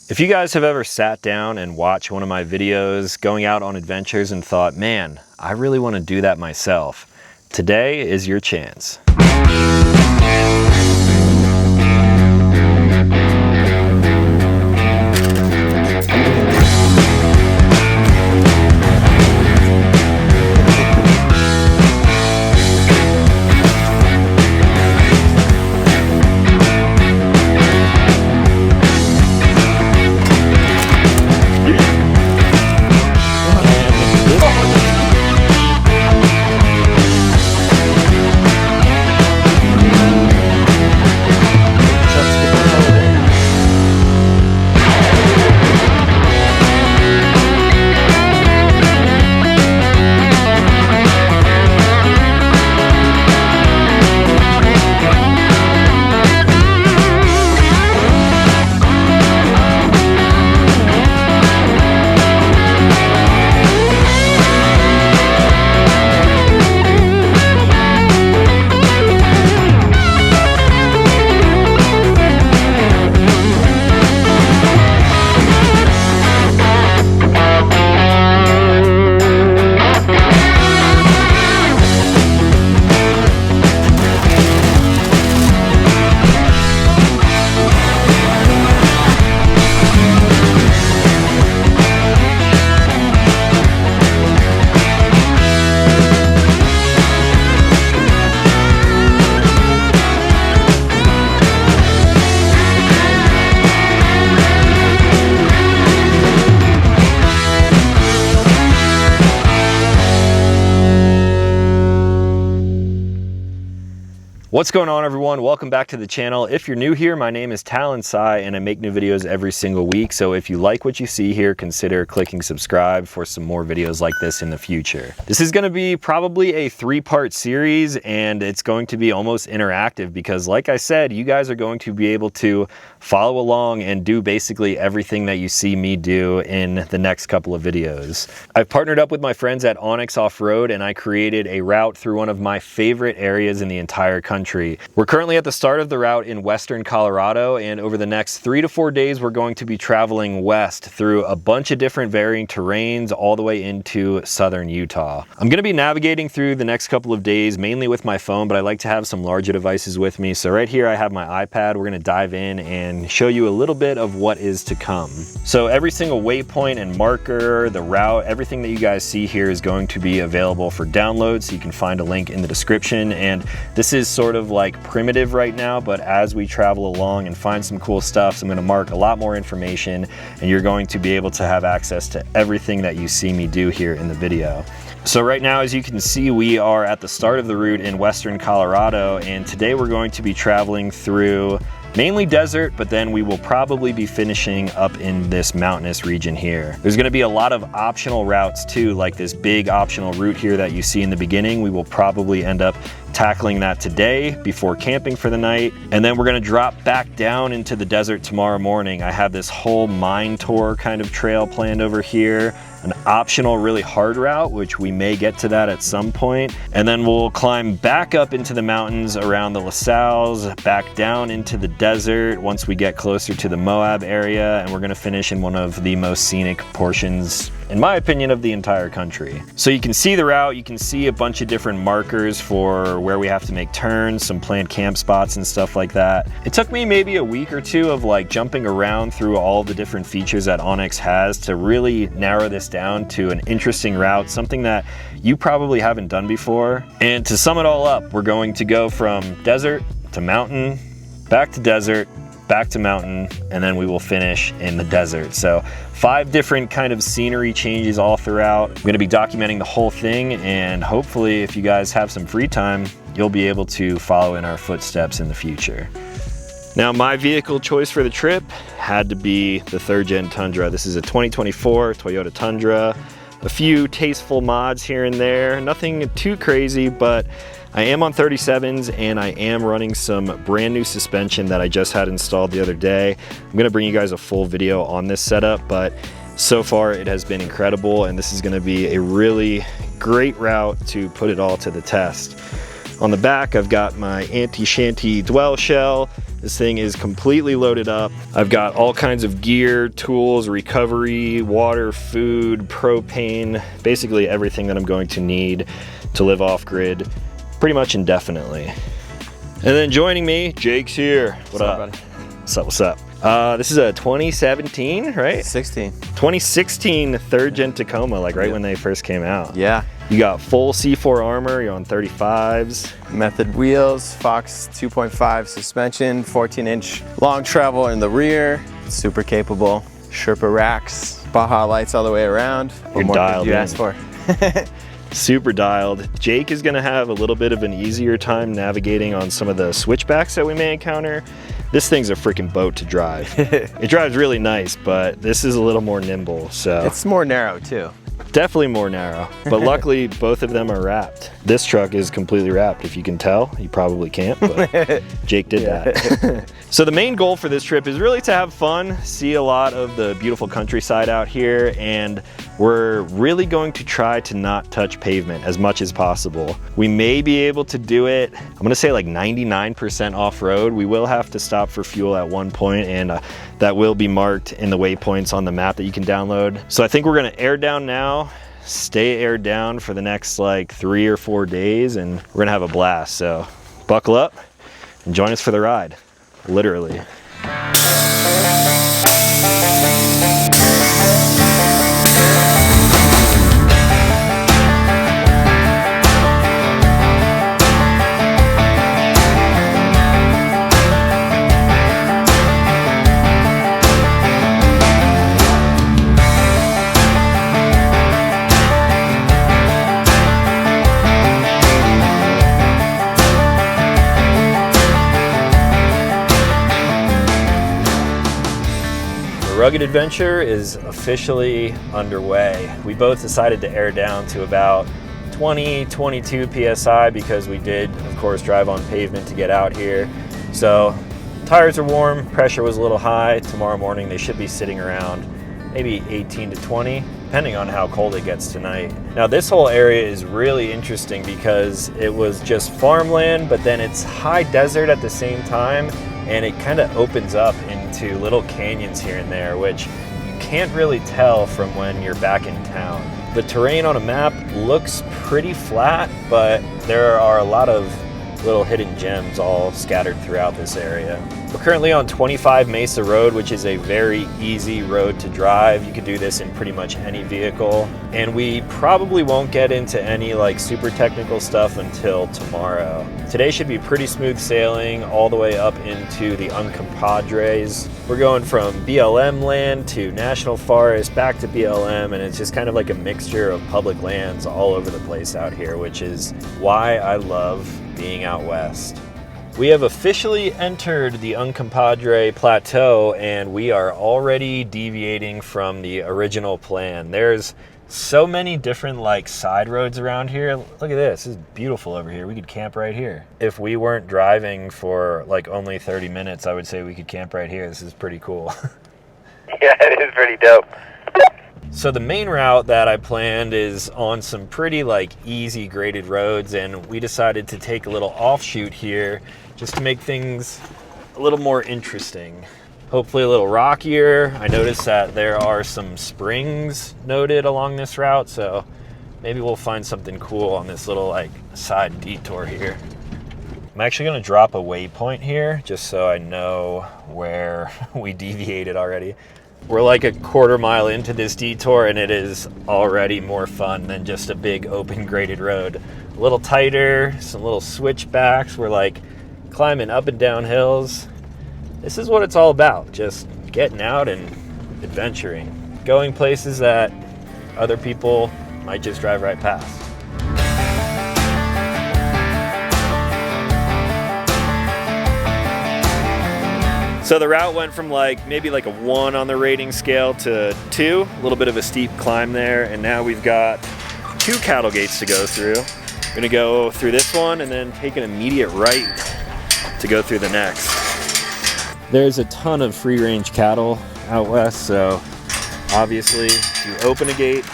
If you guys have ever sat down and watched one of my videos going out on adventures and thought, man, I really want to do that myself, today is your chance. What's going on, everyone? Welcome back to the channel. If you're new here, my name is Talon and I make new videos every single week. So if you like what you see here, consider clicking subscribe for some more videos like this in the future. This is going to be probably a 3-part series, and it's going to be almost interactive because, like I said, you guys are going to be able to follow along and do basically everything that you see me do in the next couple of videos. I've partnered up with my friends at OnxOffroad, and I created a route through one of my favorite areas in the entire country. We're currently at the start of the route in western Colorado, and over the next 3 to 4 days we're going to be traveling west through a bunch of different varying terrains all the way into southern Utah. I'm going to be navigating through the next couple of days mainly with my phone, but I like to have some larger devices with me. So right here I have my iPad. We're going to dive in and show you a little bit of what is to come. So every single waypoint and marker, the route, everything that you guys see here is going to be available for download, so you can find a link in the description. And this is sort of like primitive right now, but as we travel along and find some cool stuff, so I'm going to mark a lot more information, and you're going to be able to have access to everything that you see me do here in the video. So right now, as you can see, we are at the start of the route in western Colorado, and today we're going to be traveling through mainly desert, but then we will probably be finishing up in this mountainous region here. There's going to be a lot of optional routes too, like this big optional route here that you see in the beginning. We will probably end up tackling that today before camping for the night, and then we're going to drop back down into the desert tomorrow morning. I have this whole mine tour kind of trail planned over here, an optional really hard route, which we may get to that at some point, and then we'll climb back up into the mountains around the La Salles, back down into the desert once we get closer to the Moab area, and we're going to finish in one of the most scenic portions, in my opinion, of the entire country. So you can see the route, you can see a bunch of different markers for where we have to make turns, some planned camp spots and stuff like that. It took me maybe a week or two of like jumping around through all the different features that Onx has to really narrow this down to an interesting route, something that you probably haven't done before. And to sum it all up, we're going to go from desert to mountain, back to desert, back to mountain, and then we will finish in the desert. So 5 different kind of scenery changes all throughout. I'm going to be documenting the whole thing, and hopefully if you guys have some free time, you'll be able to follow in our footsteps in the future. Now, my vehicle choice for the trip had to be the 3rd gen Tundra. This is a 2024 Toyota Tundra. A few tasteful mods here and there, nothing too crazy, but I am on 37s and I am running some brand new suspension that I just had installed the other day. I'm gonna bring you guys a full video on this setup, but so far it has been incredible, and this is gonna be a really great route to put it all to the test. On the back, I've got my anti-shanty dwell shell. This thing is completely loaded up. I've got all kinds of gear, tools, recovery, water, food, propane, basically everything that I'm going to need to live off-grid pretty much indefinitely. And then joining me, Jake's here. What up, buddy? What's up, what's up? This is a 2017, right? 2016 third gen Tacoma, like right when they first came out. Yeah. You got full C4 armor, you're on 35s. Method wheels, Fox 2.5 suspension, 14-inch long travel in the rear, super capable. Sherpa racks, Baja lights all the way around. You're dialed in. You asked for. Super dialed. Jake is gonna have a little bit of an easier time navigating on some of the switchbacks that we may encounter. This thing's a freaking boat to drive. It drives really nice, but this is a little more nimble, so. It's more narrow too. Definitely more narrow, but luckily both of them are wrapped. This truck is completely wrapped. If you can tell, you probably can't, but Jake did that. So the main goal for this trip is really to have fun, see a lot of the beautiful countryside out here, and we're really going to try to not touch pavement as much as possible. We may be able to do it, I'm gonna say like 99% off-road. We will have to stop for fuel at one point, and that will be marked in the waypoints on the map that you can download. So I think we're gonna air down now, stay aired down for the next like 3 or 4 days, and we're gonna have a blast. So buckle up and join us for the ride, literally. Rugged Adventure is officially underway. We both decided to air down to about 22 PSI because we did, of course, drive on pavement to get out here. So tires are warm, pressure was a little high. Tomorrow morning they should be sitting around maybe 18 to 20, depending on how cold it gets tonight. Now this whole area is really interesting because it was just farmland, but then it's high desert at the same time, and it kind of opens up into little canyons here and there, which you can't really tell from when you're back in town. The terrain on a map looks pretty flat, but there are a lot of little hidden gems all scattered throughout this area. We're currently on 25 Mesa Road, which is a very easy road to drive. You can do this in pretty much any vehicle. And we probably won't get into any like super technical stuff until tomorrow. Today should be pretty smooth sailing all the way up into the Uncompahgres. We're going from BLM land to National Forest, back to BLM, and it's just kind of like a mixture of public lands all over the place out here, which is why I love being out west. We have officially entered the Uncompahgre Plateau, and we are already deviating from the original plan. There's so many different like side roads around here. Look at this, this is beautiful over here. We could camp right here. If we weren't driving for like only 30 minutes, I would say we could camp right here. This is pretty cool. Yeah, it is pretty dope. So the main route that I planned is on some pretty like easy graded roads, and we decided to take a little offshoot here just to make things a little more interesting. Hopefully a little rockier. I noticed that there are some springs noted along this route, so maybe we'll find something cool on this little like side detour here. I'm actually gonna drop a waypoint here just so I know where we deviated already. We're like a quarter mile into this detour, and it is already more fun than just a big open graded road. A little tighter, some little switchbacks. We're like climbing up and down hills. This is what it's all about, just getting out and adventuring, going places that other people might just drive right past. So the route went from like maybe like a 1 on the rating scale to 2, a little bit of a steep climb there, and now we've got 2 cattle gates to go through. We're gonna go through this one and then take an immediate right to go through the next. There's a ton of free-range cattle out west, so obviously if you open a gate,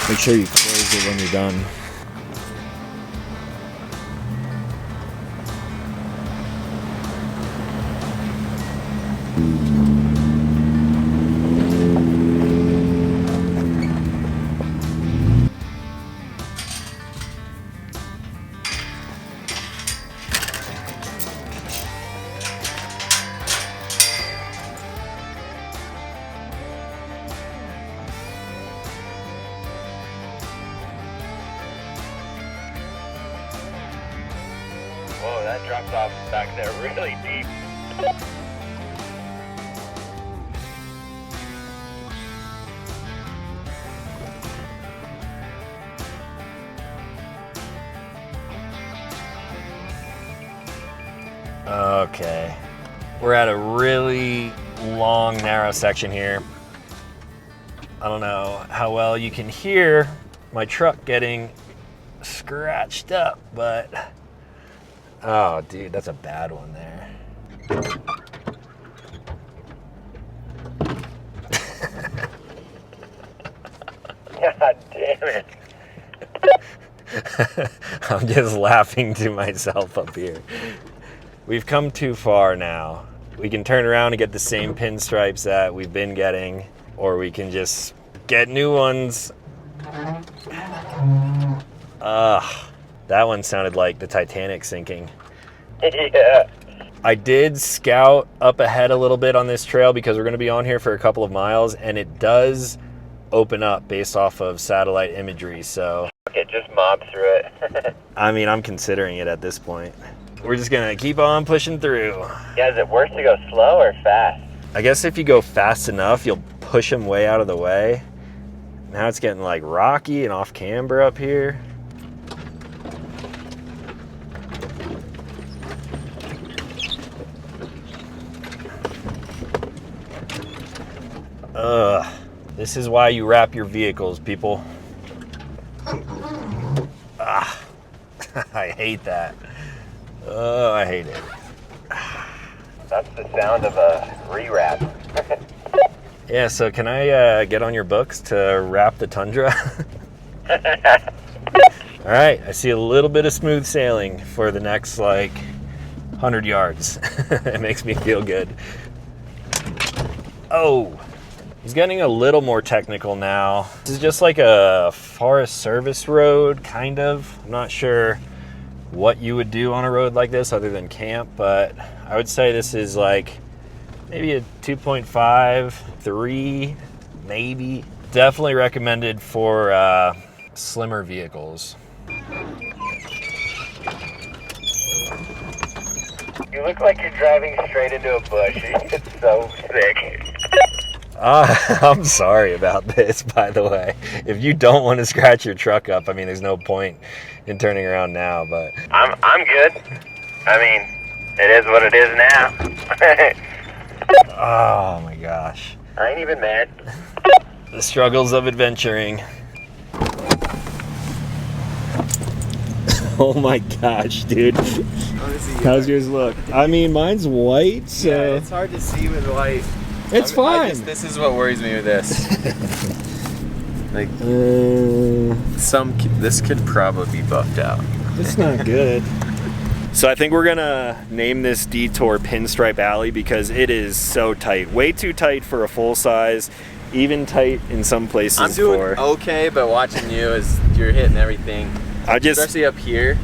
make sure you close it when you're done. Whoa, that drops off back there really deep. Okay, we're at a really long, narrow section here. I don't know how well you can hear my truck getting scratched up, but oh, dude, that's a bad one there. God damn it. I'm just laughing to myself up here. We've come too far now. We can turn around and get the same pinstripes that we've been getting, or we can just get new ones. That one sounded like the Titanic sinking. Yeah. I did scout up ahead a little bit on this trail because we're going to be on here for a couple of miles, and it does open up based off of satellite imagery, so Okay, just mob through it. I mean, I'm considering it at this point. We're just gonna keep on pushing through. Yeah, is it worse to go slow or fast? I guess if you go fast enough, you'll push them way out of the way. Now it's getting like rocky and off camber up here. This is why you wrap your vehicles, people. I hate that. Oh, I hate it. That's the sound of a rewrap. Yeah, so can I get on your books to wrap the Tundra? All right, I see a little bit of smooth sailing for the next like 100 yards. It makes me feel good. Oh, he's getting a little more technical now. This is just like a Forest Service road, kind of. I'm not sure what you would do on a road like this other than camp, but I would say this is like maybe a 2.5, 3, maybe. Definitely recommended for slimmer vehicles. You look like you're driving straight into a bush. It's so sick. I'm sorry about this, by the way. If you don't want to scratch your truck up, I mean, there's no point in turning around now, but I'm good. I mean, it is what it is now. oh my gosh. I ain't even mad. The struggles of adventuring. Oh my gosh, dude. Honestly, How's yours look? I mean, mine's white, so yeah, it's hard to see with light. it's fine. This is what worries me with this. Like this could probably be buffed out. It's not good. So I think we're gonna name this detour Pinstripe Alley because it is so tight. Way too tight for a full size, even tight in some places. I'm doing okay, but watching you is you're hitting everything. Especially up here.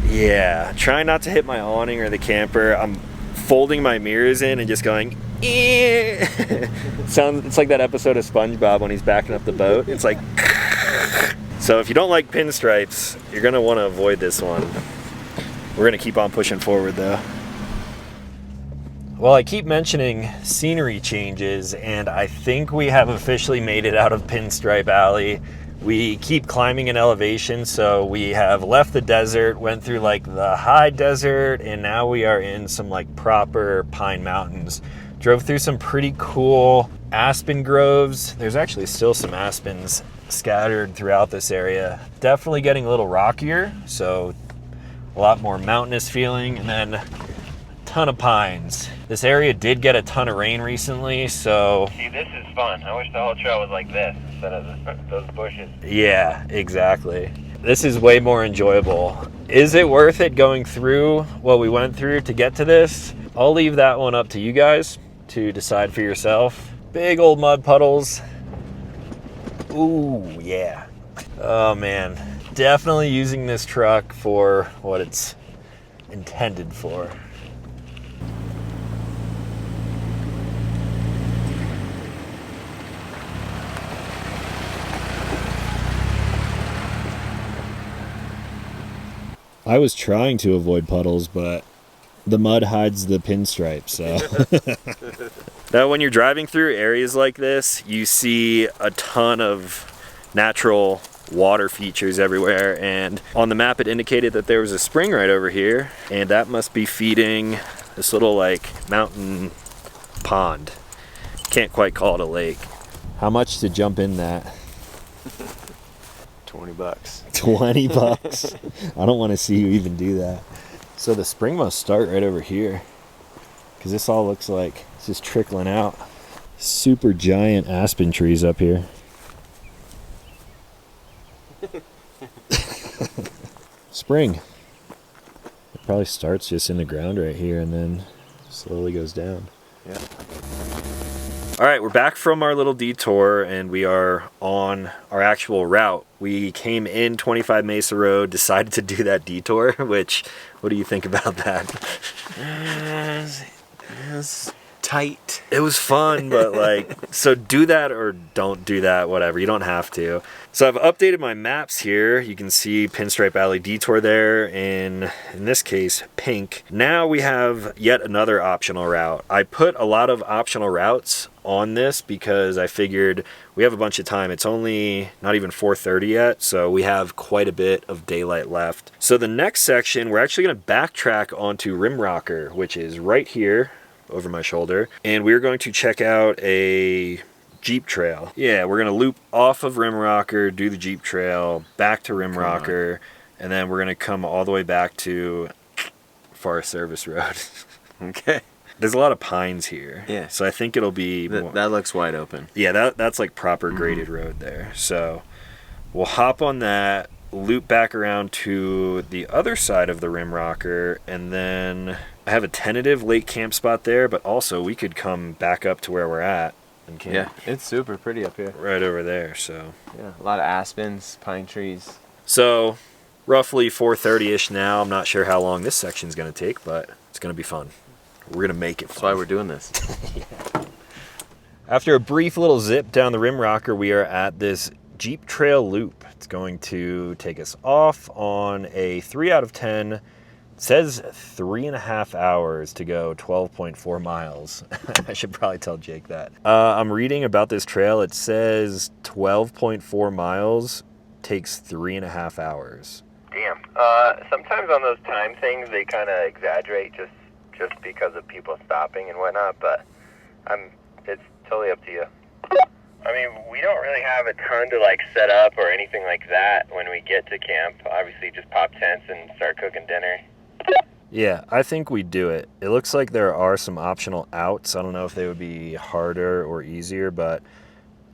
Yeah, trying not to hit my awning or the camper. I'm folding my mirrors in and just going, eh. It's like that episode of SpongeBob when he's backing up the boat. It's like, so if you don't like pinstripes, you're gonna want to avoid this one. We're gonna keep on pushing forward though. Well, I keep mentioning scenery changes, and I think we have officially made it out of Pinstripe Alley. We keep climbing in elevation, so we have left the desert, went through like the high desert, and now we are in some like proper pine mountains. Drove through some pretty cool aspen groves. There's actually still some aspens scattered throughout this area. Definitely getting a little rockier, so a lot more mountainous feeling, and then a ton of pines. This area did get a ton of rain recently, so See, this is fun. I wish the whole trail was like this instead of those bushes. yeah, exactly. This is way more enjoyable. Is it worth it going through what we went through to get to this? I'll leave that one up to you guys to decide for yourself. Big old mud puddles. Ooh, yeah. Oh man, definitely using this truck for what it's intended for. I was trying to avoid puddles, but the mud hides the pinstripe, so. Now, when you're driving through areas like this, you see a ton of natural water features everywhere, and on the map it indicated that there was a spring right over here, and that must be feeding this little like mountain pond. Can't quite call it a lake. How much to jump in that? 20 bucks. 20 bucks. I don't want to see you even do that. So the spring must start right over here, because this all looks like it's just trickling out. Super giant aspen trees up here. Spring. It probably starts just in the ground right here and then slowly goes down. Yeah. All right, we're back from our little detour and we are on our actual route. We came in 25 Mesa Road, decided to do that detour, which, what do you think about that? It was tight. It was fun, but like, so do that or don't do that, whatever. You don't have to. So I've updated my maps here. You can see Pinstripe Alley Detour there in this case, pink. Now we have yet another optional route. I put a lot of optional routes on this because I figured we have a bunch of time. It's only not even 4:30 yet, so we have quite a bit of daylight left. So the next section, we're actually gonna backtrack onto Rimrocker, which is right here over my shoulder, and we're going to check out a Jeep trail. Yeah, we're gonna loop off of Rimrocker, do the Jeep trail, back to Rimrocker, and then we're gonna come all the way back to Forest Service Road. Okay. There's a lot of pines here. Yeah. So I think it'll be That looks wide open. Yeah, that's like proper graded road there. So we'll hop on that, loop back around to the other side of the Rimrocker, and then I have a tentative lake camp spot there, but also we could come back up to where we're at and camp. Yeah, it's super pretty up here. Right over there, so. Yeah, a lot of aspens, pine trees. So roughly 4:30-ish now. I'm not sure how long this section's gonna take, but it's gonna be fun. We're gonna make it fun. That's why we're doing this. Yeah. After a brief little zip down the Rimrocker, we are at this Jeep trail loop. It's going to take us off on a 3 out of 10. It says 3.5 hours to go 12.4 miles. I should probably tell Jake that. I'm reading about this trail. It says 12.4 miles takes 3.5 hours. Damn. Sometimes on those time things they kind of exaggerate just because of people stopping and whatnot, but it's totally up to you. I mean, we don't really have a ton to like set up or anything like that when we get to camp. Obviously, just pop tents and start cooking dinner. Yeah, I think we do it. It looks like there are some optional outs. I don't know if they would be harder or easier, but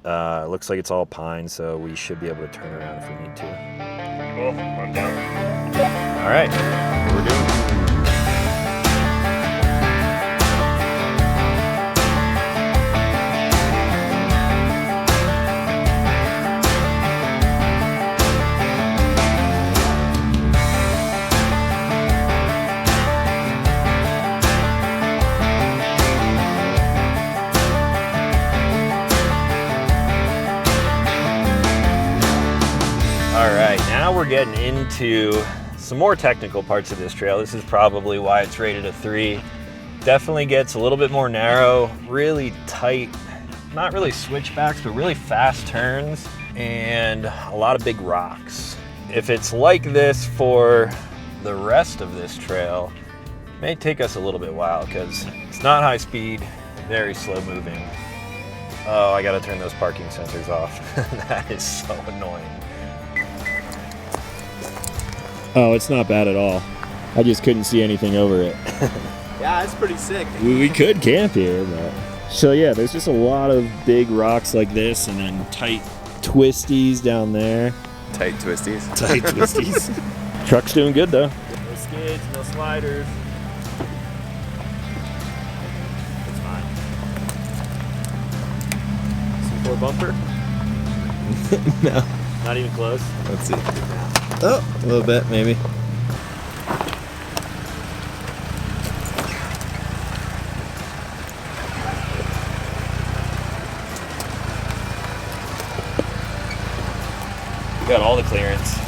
it looks like it's all pine, so we should be able to turn around if we need to. Cool. I'm down. All right, we're doing it. Now we're getting into some more technical parts of this trail. This is probably why it's rated a 3. Definitely gets a little bit more narrow, really tight, not really switchbacks, but really fast turns and a lot of big rocks. If it's like this for the rest of this trail, it may take us a little bit while because it's not high speed, very slow moving. Oh, I gotta turn those parking sensors off. That is so annoying. Oh, it's not bad at all. I just couldn't see anything over it. Yeah, it's pretty sick. We could camp here, but... So yeah, there's just a lot of big rocks like this and then tight twisties down there. Tight twisties. Tight twisties. Truck's doing good though. No skids, no sliders. It's fine. C4 bumper? No. Not even close? Let's see. Oh, a little bit, maybe. Got all the clearance.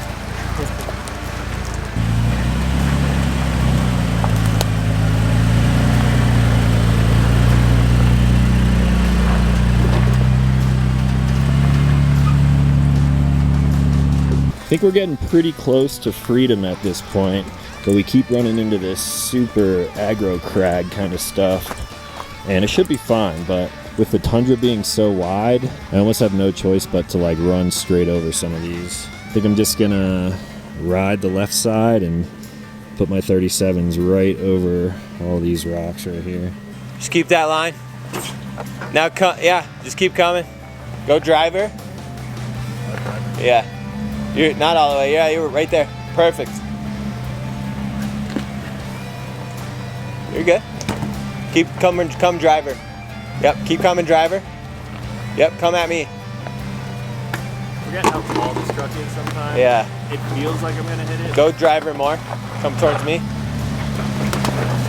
think we're getting pretty close to freedom at this point, but we keep running into this super aggro crag kind of stuff, and it should be fine. But with the tundra being so wide, I almost have no choice but to like run straight over some of these. I think I'm just gonna ride the left side and put my 37s right over all these rocks right here. Just keep that line. Now, yeah, just keep coming. Go driver. Yeah. You're not all the way. Yeah, you were right there. Perfect. You're good. Keep coming, come driver. Yep, keep coming driver. Yep, come at me. Forget how tall this truck is sometimes. Yeah. It feels like I'm gonna hit it. Go driver more. Come towards me.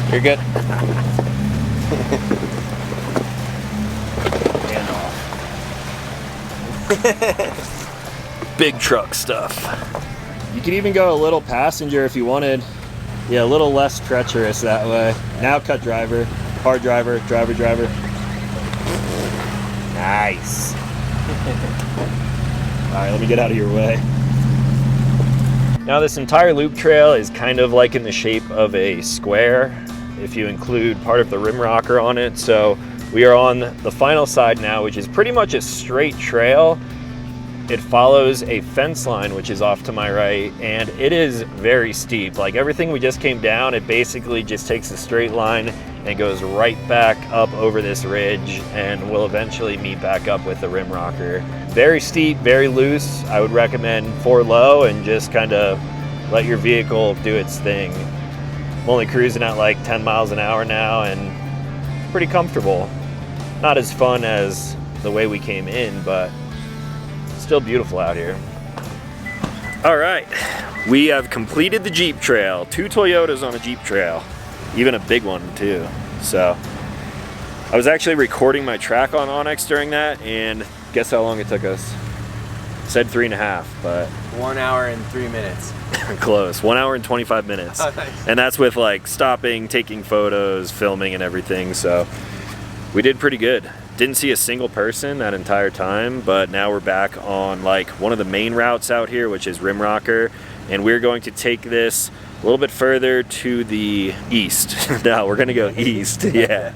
You're good. Hand off. Big truck stuff. You can even go a little passenger if you wanted. Yeah, a little less treacherous that way. Now cut driver, hard driver, driver, driver. Nice. All right, let me get out of your way. Now this entire loop trail is kind of like in the shape of a square if you include part of the rim rocker on it. So we are on the final side now, which is pretty much a straight trail. It follows a fence line, which is off to my right, and it is very steep. Like everything we just came down, it basically just takes a straight line and goes right back up over this ridge, and will eventually meet back up with the rim rocker. Very steep, very loose. I would recommend for low and just kind of let your vehicle do its thing. I'm only cruising at like 10 miles an hour now and pretty comfortable. Not as fun as the way we came in, but still beautiful out here. All right, we have completed the Jeep trail. 2 Toyotas on a Jeep trail, even a big one too. So I was actually recording my track on Onx during that, and guess how long it took us? Said 3.5, but 1 hour and 3 minutes. close. 1 hour and 25 minutes. Oh, nice. And that's with like stopping, taking photos, filming and everything. So we did pretty good. Didn't see a single person that entire time, but now we're back on like one of the main routes out here, which is Rim Rocker, and we're going to take this a little bit further to the east. No, we're gonna go east. Yeah,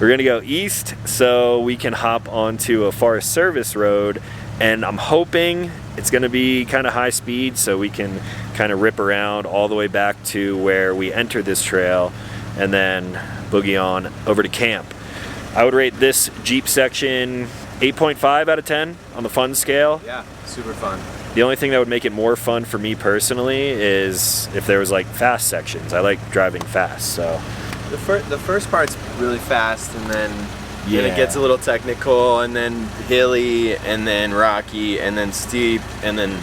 we're gonna go east so we can hop onto a Forest Service road, and I'm hoping it's gonna be kind of high speed so we can kind of rip around all the way back to where we entered this trail and then boogie on over to camp. I would rate this Jeep section 8.5 out of 10 on the fun scale. Yeah, super fun. The only thing that would make it more fun for me personally is if there was like fast sections. I like driving fast, so. The first part's really fast, and then it gets a little technical, and then hilly, and then rocky, and then steep, and then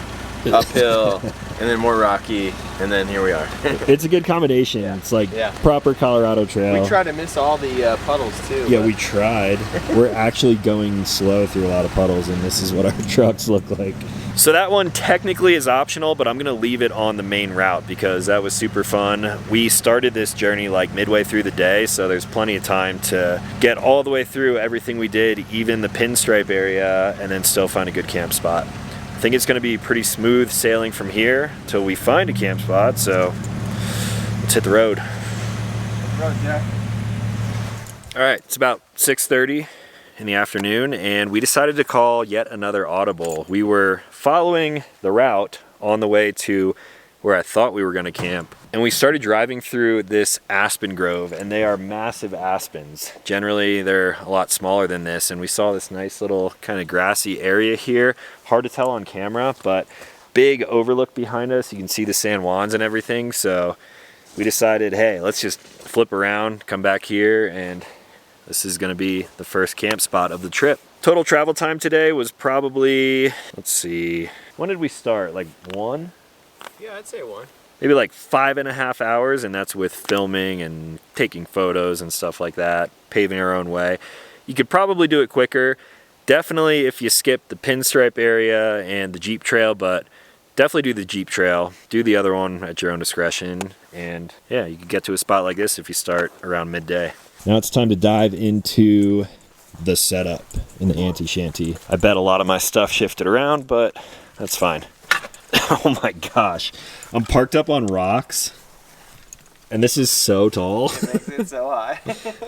uphill, and then more rocky, and then here we are. It's a good combination. Yeah. It's like proper Colorado trail. We try to miss all the puddles too. Yeah, we tried. We're actually going slow through a lot of puddles, and this is what our trucks look like. So that one technically is optional, but I'm gonna leave it on the main route because that was super fun. We started this journey like midway through the day, so there's plenty of time to get all the way through everything we did, even the pinstripe area, and then still find a good camp spot. I think it's gonna be pretty smooth sailing from here till we find a camp spot, so let's hit the road. Road, Jack. All right, it's about 6:30 in the afternoon, and we decided to call yet another audible. We were following the route on the way to where I thought we were gonna camp, and we started driving through this aspen grove, and they are massive aspens. Generally, they're a lot smaller than this, and we saw this nice little kind of grassy area here. Hard to tell on camera, but big overlook behind us. You can see the San Juans and everything, so we decided, hey, let's just flip around, come back here, and this is gonna be the first camp spot of the trip. Total travel time today was probably, let's see, when did we start? Like 1? Yeah, I'd say 1. Maybe like 5.5 hours, and that's with filming and taking photos and stuff like that, paving our own way. You could probably do it quicker. Definitely if you skip the pinstripe area and the Jeep trail, but definitely do the Jeep trail. Do the other one at your own discretion. And yeah, you could get to a spot like this if you start around midday. Now it's time to dive into the setup in the anti-shanty. I bet a lot of my stuff shifted around, but that's fine. Oh my gosh. I'm parked up on rocks. And this is so tall. It makes it so high.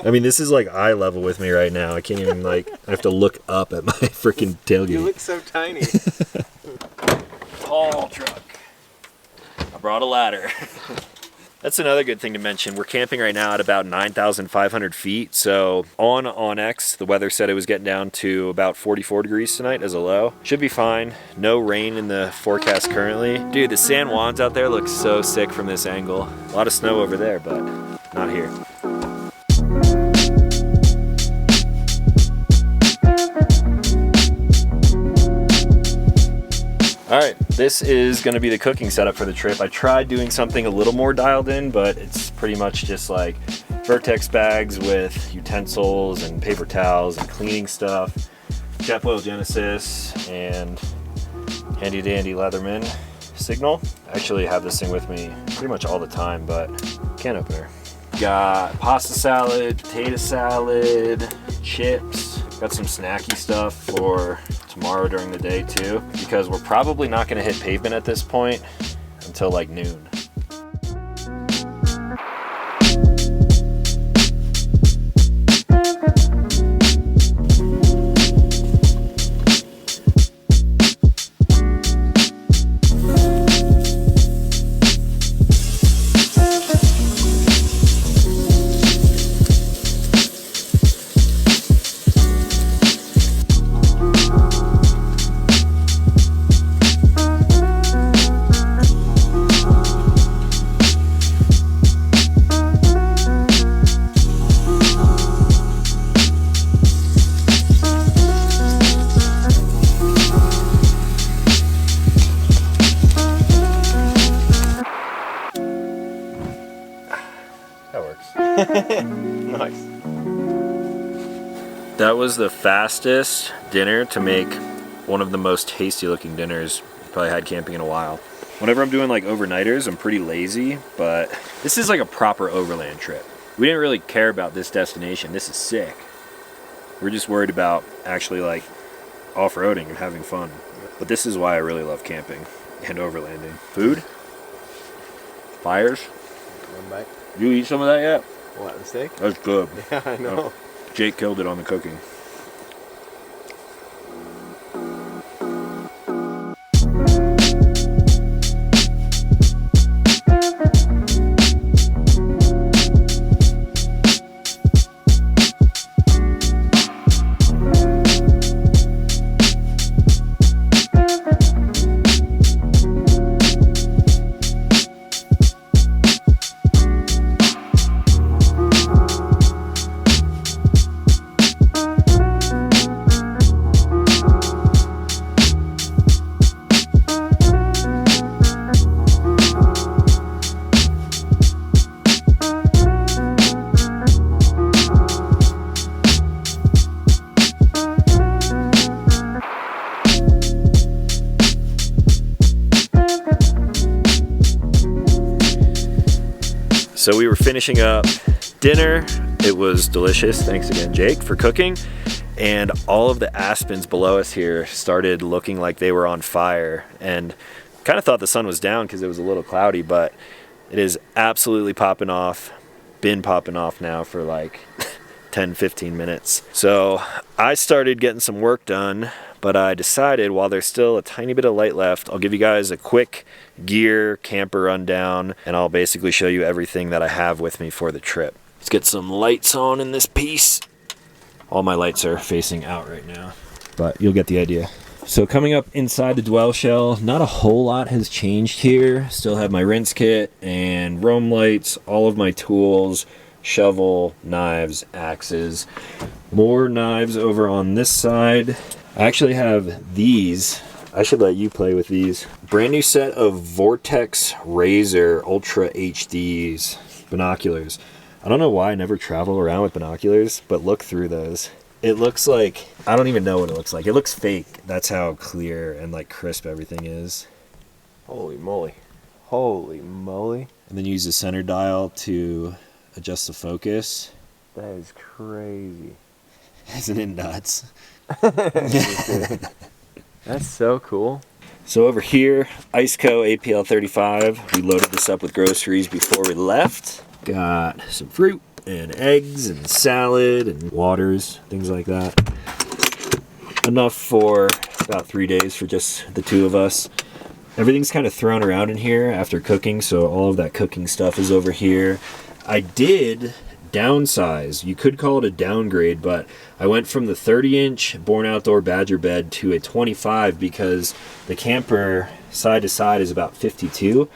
I mean, this is like eye level with me right now. I can't even I have to look up at my freaking tailgate. You look so tiny. Haul truck. I brought a ladder. That's another good thing to mention. We're camping right now at about 9,500 feet. So on OnX, the weather said it was getting down to about 44 degrees tonight as a low. Should be fine. No rain in the forecast currently. Dude, the San Juans out there look so sick from this angle. A lot of snow over there, but not here. All right, this is gonna be the cooking setup for the trip. I tried doing something a little more dialed in, but it's pretty much just like Vertex bags with utensils and paper towels and cleaning stuff, Jetboil Genesis, and handy dandy Leatherman Signal. I actually have this thing with me pretty much all the time, but can opener. Got pasta salad, potato salad, chips. Got some snacky stuff for tomorrow during the day too, because we're probably not gonna hit pavement at this point until like noon. Nice. That was the fastest dinner to make one of the most tasty looking dinners I've probably had camping in a while. Whenever I'm doing like overnighters, I'm pretty lazy, but this is like a proper overland trip. We didn't really care about this destination. This is sick. We're just worried about actually like off-roading and having fun. But this is why I really love camping and overlanding. Food? Fires? One bite. You eat some of that yet? What, the steak? That's good. Yeah, I know. Jake killed it on the cooking. So we were finishing up dinner. It was delicious. Thanks again, Jake, for cooking. And all of the aspens below us here started looking like they were on fire. And kind of thought the sun was down because it was a little cloudy, but it is absolutely popping off. Been popping off now for like 10-15 minutes. So I started getting some work done, but I decided while there's still a tiny bit of light left, I'll give you guys a quick gear camper rundown, and I'll basically show you everything that I have with me for the trip. Let's get some lights on in this piece. All my lights are facing out right now, but you'll get the idea. So coming up inside the dwell shell, not a whole lot has changed here. Still have my rinse kit and roam lights, all of my tools, shovel, knives, axes. More knives over on this side. I actually have these. I should let you play with these. Brand new set of Vortex Razor Ultra HDs binoculars. I don't know why I never travel around with binoculars, but look through those. It looks like, I don't even know what it looks like. It looks fake. That's how clear and like crisp everything is. Holy moly. Holy moly. And then use the center dial to adjust the focus. That is crazy. Isn't it nuts? That's so cool. So over here, Iceco APL 35. We loaded this up with groceries before we left. Got some fruit and eggs and salad and waters, things like that. Enough for about 3 days for just the two of us. Everything's kind of thrown around in here after cooking, so all of that cooking stuff is over here. I did downsize. You could call it a downgrade, but I went from the 30-inch Born Outdoor Badger bed to a 25 because the camper side to side is about 52.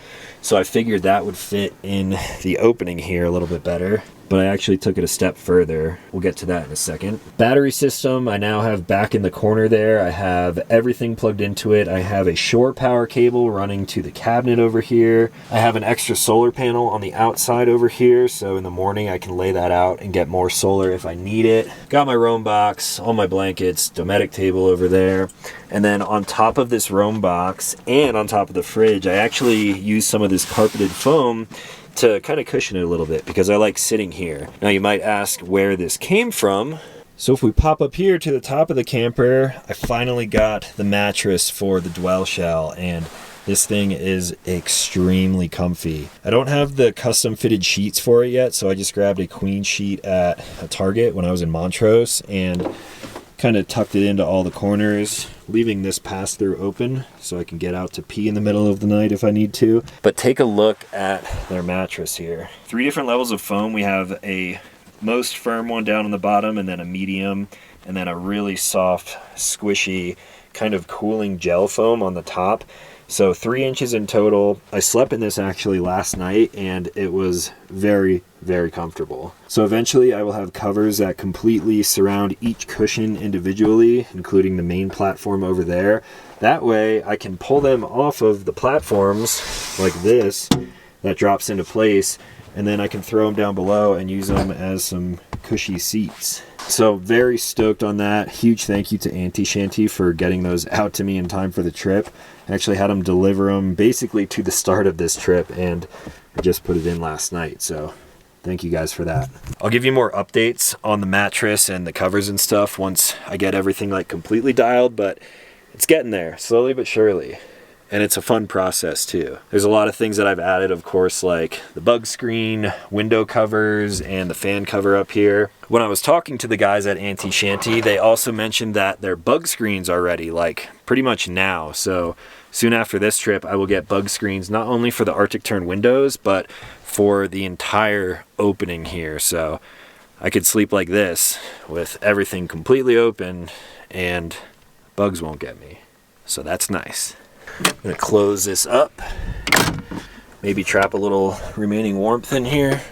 So I figured that would fit in the opening here a little bit better. But I actually took it a step further. We'll get to that in a second. Battery system, I now have back in the corner there. I have everything plugged into it. I have a shore power cable running to the cabinet over here. I have an extra solar panel on the outside over here, so in the morning I can lay that out and get more solar if I need it. Got my roam box, all my blankets, Dometic table over there. And then on top of this roam box and on top of the fridge, I actually used some of this carpeted foam to kind of cushion it a little bit because I like sitting here. Now you might ask where this came from. So if we pop up here to the top of the camper, I finally got the mattress for the dwell shell, and this thing is extremely comfy. I don't have the custom fitted sheets for it yet, so I just grabbed a queen sheet at a Target when I was in Montrose and kind of tucked it into all the corners, leaving this pass-through open so I can get out to pee in the middle of the night if I need to. But take a look at their mattress here. 3 different levels of foam. We have a most firm one down on the bottom, and then a medium, and then a really soft, squishy, kind of cooling gel foam on the top. So 3 inches in total. I slept in this actually last night, and it was very, very comfortable. So eventually I will have covers that completely surround each cushion individually, including the main platform over there. That way I can pull them off of the platforms like this, that drops into place, and then I can throw them down below and use them as some cushy seats. So very stoked on that. Huge thank you to Auntie Shanty for getting those out to me in time for the trip. I actually had them deliver them basically to the start of this trip, and I just put it in last night. So thank you guys for that. I'll give you more updates on the mattress and the covers and stuff once I get everything like completely dialed, but it's getting there slowly but surely. And it's a fun process too. There's a lot of things that I've added, of course, like the bug screen, window covers, and the fan cover up here. When I was talking to the guys at Auntie Shanty, they also mentioned that their bug screens are ready, like pretty much now. So soon after this trip, I will get bug screens not only for the Arctic Tern windows, but for the entire opening here. So I could sleep like this with everything completely open and bugs won't get me. So that's nice. I'm gonna close this up, maybe trap a little remaining warmth in here.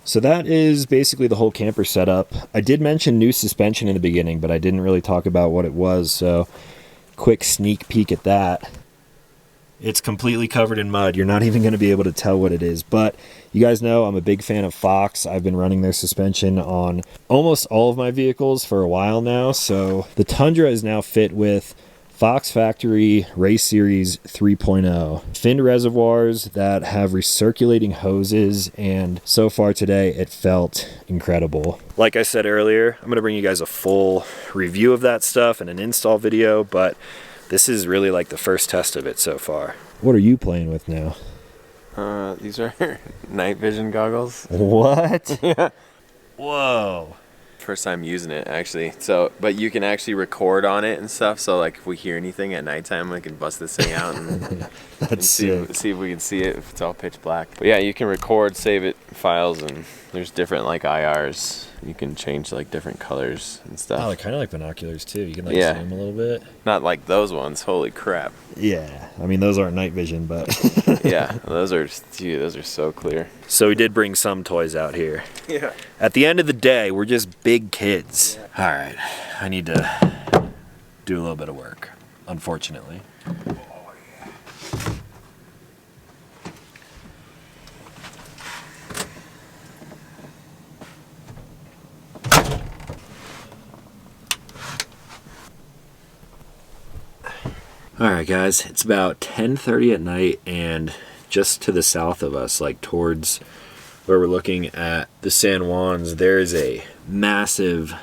So that is basically the whole camper setup. I did mention new suspension in the beginning, but I didn't really talk about what it was, so quick sneak peek at that. It's completely covered in mud. You're not even going to be able to tell what it is, but you guys know I'm a big fan of Fox. I've been running their suspension on almost all of my vehicles for a while now, so the Tundra is now fit with Fox Factory Race Series 3.0. Finned reservoirs that have recirculating hoses, and so far today it felt incredible. Like I said earlier, I'm going to bring you guys a full review of that stuff and an install video, but this is really like the first test of it so far. What are you playing with now? These are night vision goggles. What? Yeah. Whoa. First time using it, actually. So, but you can actually record on it and stuff. So, like, if we hear anything at nighttime, we can bust this thing out and see if we can see it if it's all pitch black. But yeah, you can record, save it files, and there's different like IRs. You can change like different colors and stuff. Oh, they're kind of like binoculars too. You can like zoom a little bit. Not like those ones. Holy crap. Yeah, I mean those aren't night vision, but yeah, those are so clear. So we did bring some toys out here. Yeah. At the end of the day, we're just big kids. Yeah. All right, I need to do a little bit of work, unfortunately. Alright guys, it's about 10:30 at night, and just to the south of us, like towards where we're looking at the San Juans, there is a massive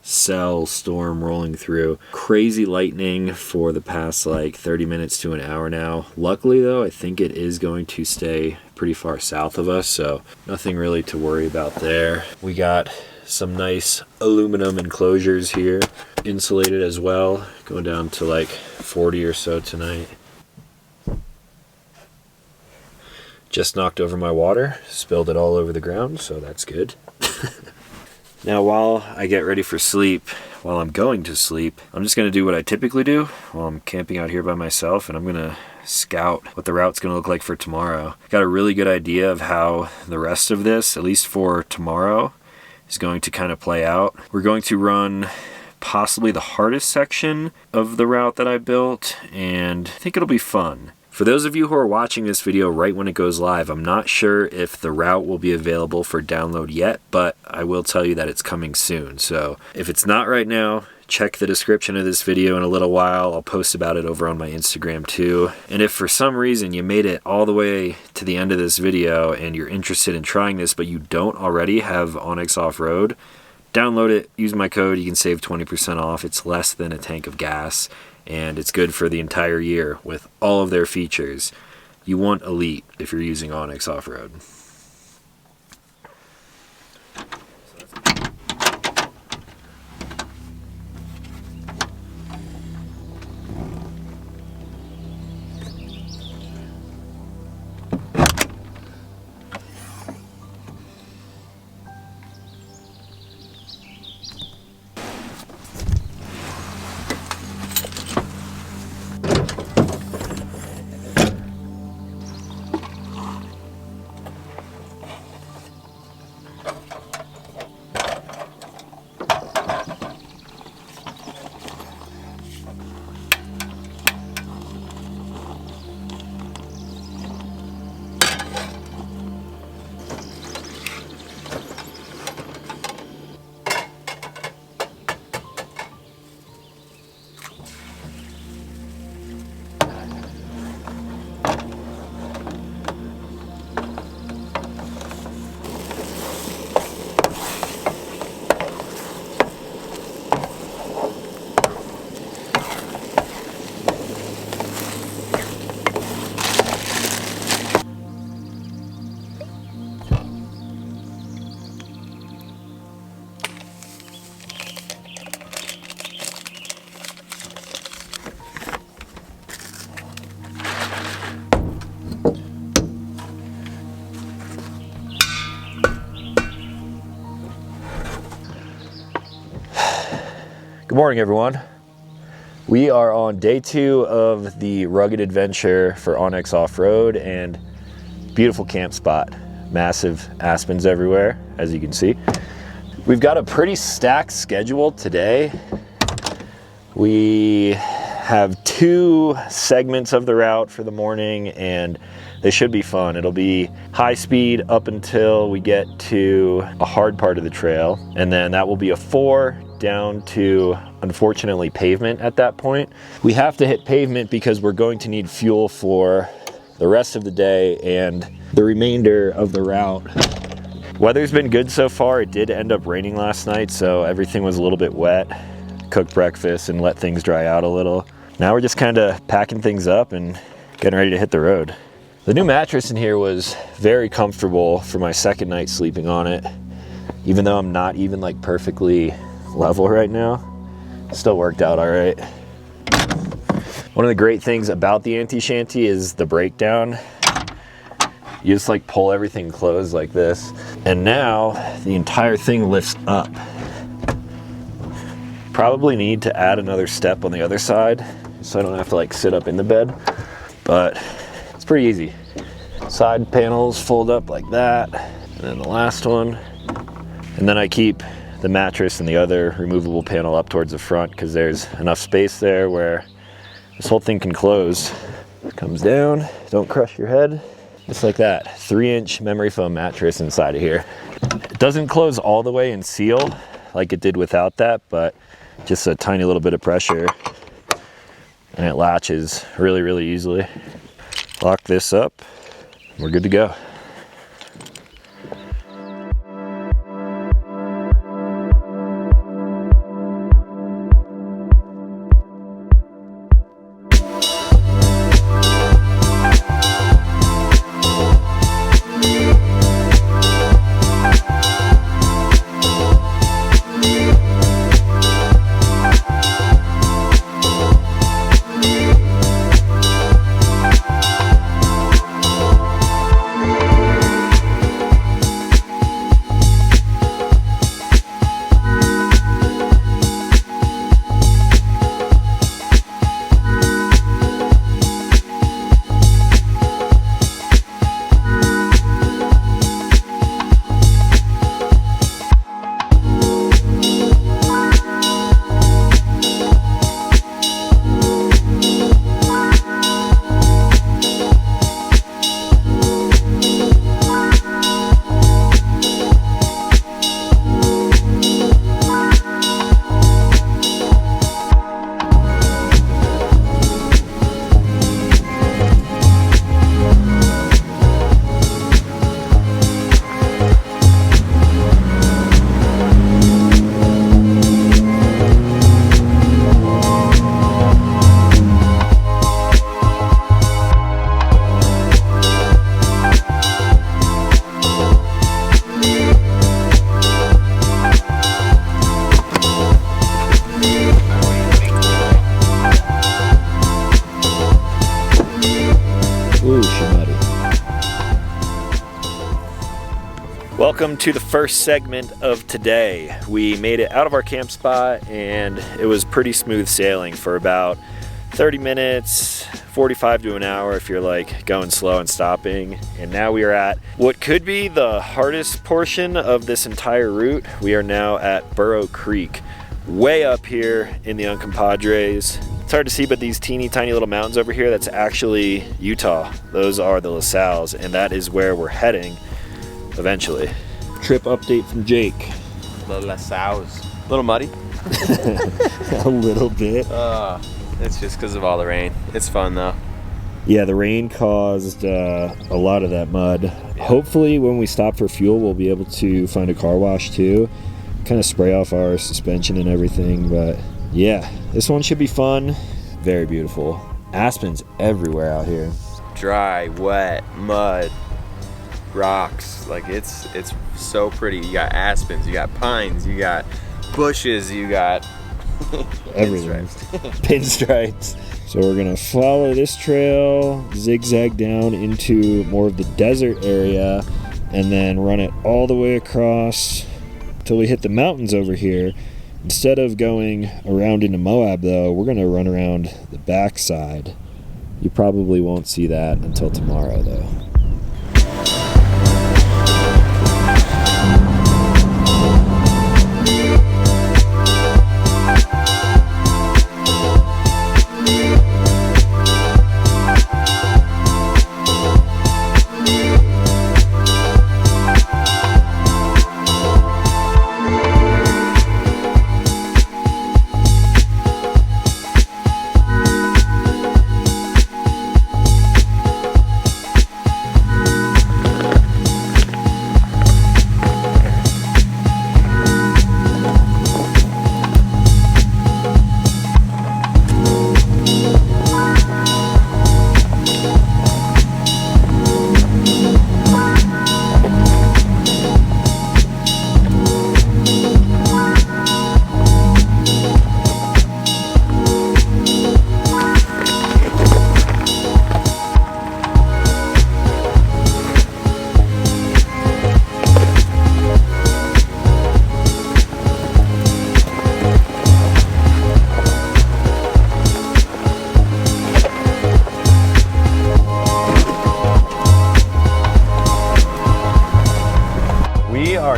cell storm rolling through. Crazy lightning for the past like 30 minutes to an hour now. Luckily though, I think it is going to stay pretty far south of us, so nothing really to worry about there. We got some nice aluminum enclosures here, insulated as well, going down to like 40 or so tonight. Just knocked over my water, spilled it all over the ground, so that's good. Now while I get ready for sleep, while I'm going to sleep, I'm just going to do what I typically do while I'm camping out here by myself, and I'm going to scout what the route's going to look like for tomorrow. Got a really good idea of how the rest of this, at least for tomorrow, is going to kind of play out. We're going to run possibly the hardest section of the route that I built, and I think it'll be fun. For those of you who are watching this video right when it goes live, I'm not sure if the route will be available for download yet, but I will tell you that it's coming soon. So if it's not right now, check the description of this video in a little while. I'll post about it over on my Instagram too. And if for some reason you made it all the way to the end of this video and you're interested in trying this, but you don't already have OnxOffroad, download it, use my code, you can save 20% off. It's less than a tank of gas, and it's good for the entire year with all of their features. You want Elite if you're using OnxOffroad. Good morning, everyone. We are on day 2 of the Rugged Adventure for OnxOffroad, and beautiful camp spot. Massive aspens everywhere, as you can see. We've got a pretty stacked schedule today. We have 2 segments of the route for the morning, and they should be fun. It'll be high speed up until we get to a hard part of the trail, and then that will be a 4 down to, unfortunately, pavement at that point. We have to hit pavement because we're going to need fuel for the rest of the day and the remainder of the route. Weather's been good so far. It did end up raining last night, so everything was a little bit wet. Cooked breakfast and let things dry out a little. Now we're just kind of packing things up and getting ready to hit the road. The new mattress in here was very comfortable for my second night sleeping on it. Even though I'm not even like perfectly level right now, still worked out all right. One of the great things about the anti-shanty is the breakdown. You just like pull everything closed like this, and now the entire thing lifts up. Probably need to add another step on the other side so I don't have to like sit up in the bed, but it's pretty easy. Side panels fold up like that, and then the last one, and then I keep the mattress and the other removable panel up towards the front because there's enough space there where this whole thing can close. It comes down, don't crush your head, just like that. 3-inch memory foam mattress inside of here. It doesn't close all the way and seal like it did without that, but just a tiny little bit of pressure and it latches really, really easily. Lock this up, we're good to go. Welcome to the first segment of today. We made it out of our camp spot and it was pretty smooth sailing for about 30 minutes, 45 to an hour if you're like going slow and stopping. And now we are at what could be the hardest portion of this entire route. We are now at Burrow Creek, way up here in the Uncompahgres. It's hard to see, but these teeny tiny little mountains over here, that's actually Utah. Those are the LaSalles, and that is where we're heading eventually. Trip update from Jake. The LaSalles. A little muddy? A little bit. It's just because of all the rain. It's fun though. Yeah, the rain caused a lot of that mud. Yeah. Hopefully when we stop for fuel, we'll be able to find a car wash too. Kind of spray off our suspension and everything, but yeah, this one should be fun. Very beautiful. Aspens everywhere out here. Dry, wet, mud, rocks. Like it's so pretty. You got aspens, you got pines, you got bushes, you got everything. Pinstripes. So we're gonna follow this trail, zigzag down into more of the desert area, and then run it all the way across till we hit the mountains over here. Instead of going around into Moab though, we're gonna run around the backside. You probably won't see that until tomorrow though.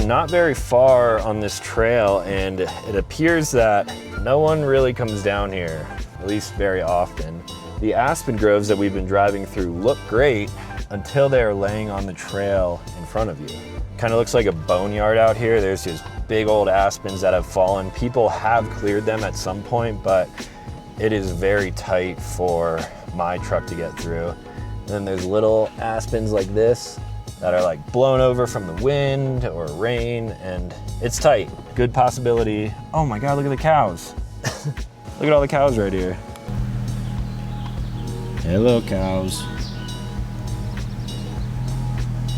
Not very far on this trail, and it appears that no one really comes down here, at least very often. The aspen groves that we've been driving through look great until they're laying on the trail in front of you. Kind of looks like a boneyard out here. There's just big old aspens that have fallen. People have cleared them at some point, but it is very tight for my truck to get through. And then there's little aspens like this that are like blown over from the wind or rain, and it's tight. Good possibility. Oh my God, look at the cows. Look at all the cows right here. Hello, cows.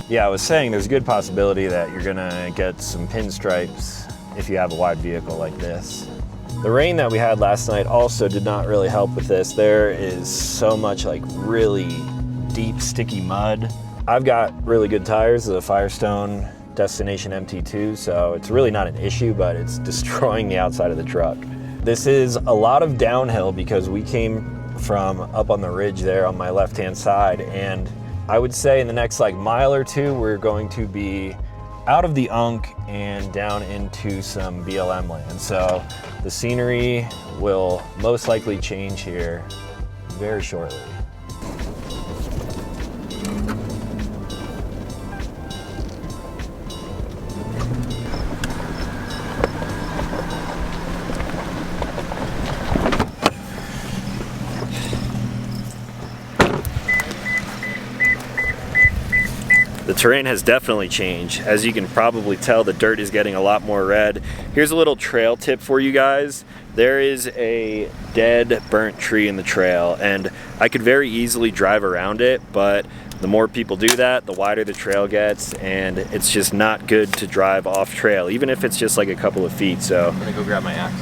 Yeah, I was saying there's a good possibility that you're gonna get some pinstripes if you have a wide vehicle like this. The rain that we had last night also did not really help with this. There is so much like really deep, sticky mud. I've got really good tires, the Firestone Destination MT2, so it's really not an issue, but it's destroying the outside of the truck. This is a lot of downhill because we came from up on the ridge there on my left-hand side, and I would say in the next like mile or two, we're going to be out of the Unk and down into some BLM land. So the scenery will most likely change here very shortly. The terrain has definitely changed. As you can probably tell, the dirt is getting a lot more red. Here's a little trail tip for you guys. There is a dead, burnt tree in the trail, and I could very easily drive around it, but the more people do that, the wider the trail gets, and it's just not good to drive off trail, even if it's just like a couple of feet. So I'm gonna go grab my axe.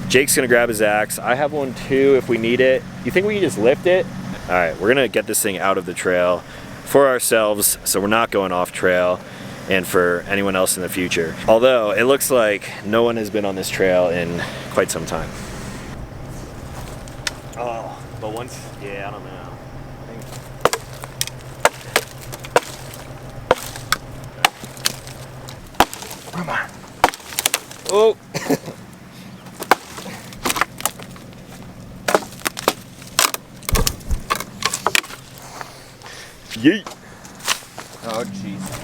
Jake's gonna grab his axe. I have one too if we need it. You think we can just lift it? All right, we're gonna get this thing out of the trail for ourselves, so we're not going off trail. and for anyone else in the future. Although it looks like no one has been on this trail in quite some time. Oh, but once, yeah, I don't know. Come on. Oh. Yeet. Oh, jeez.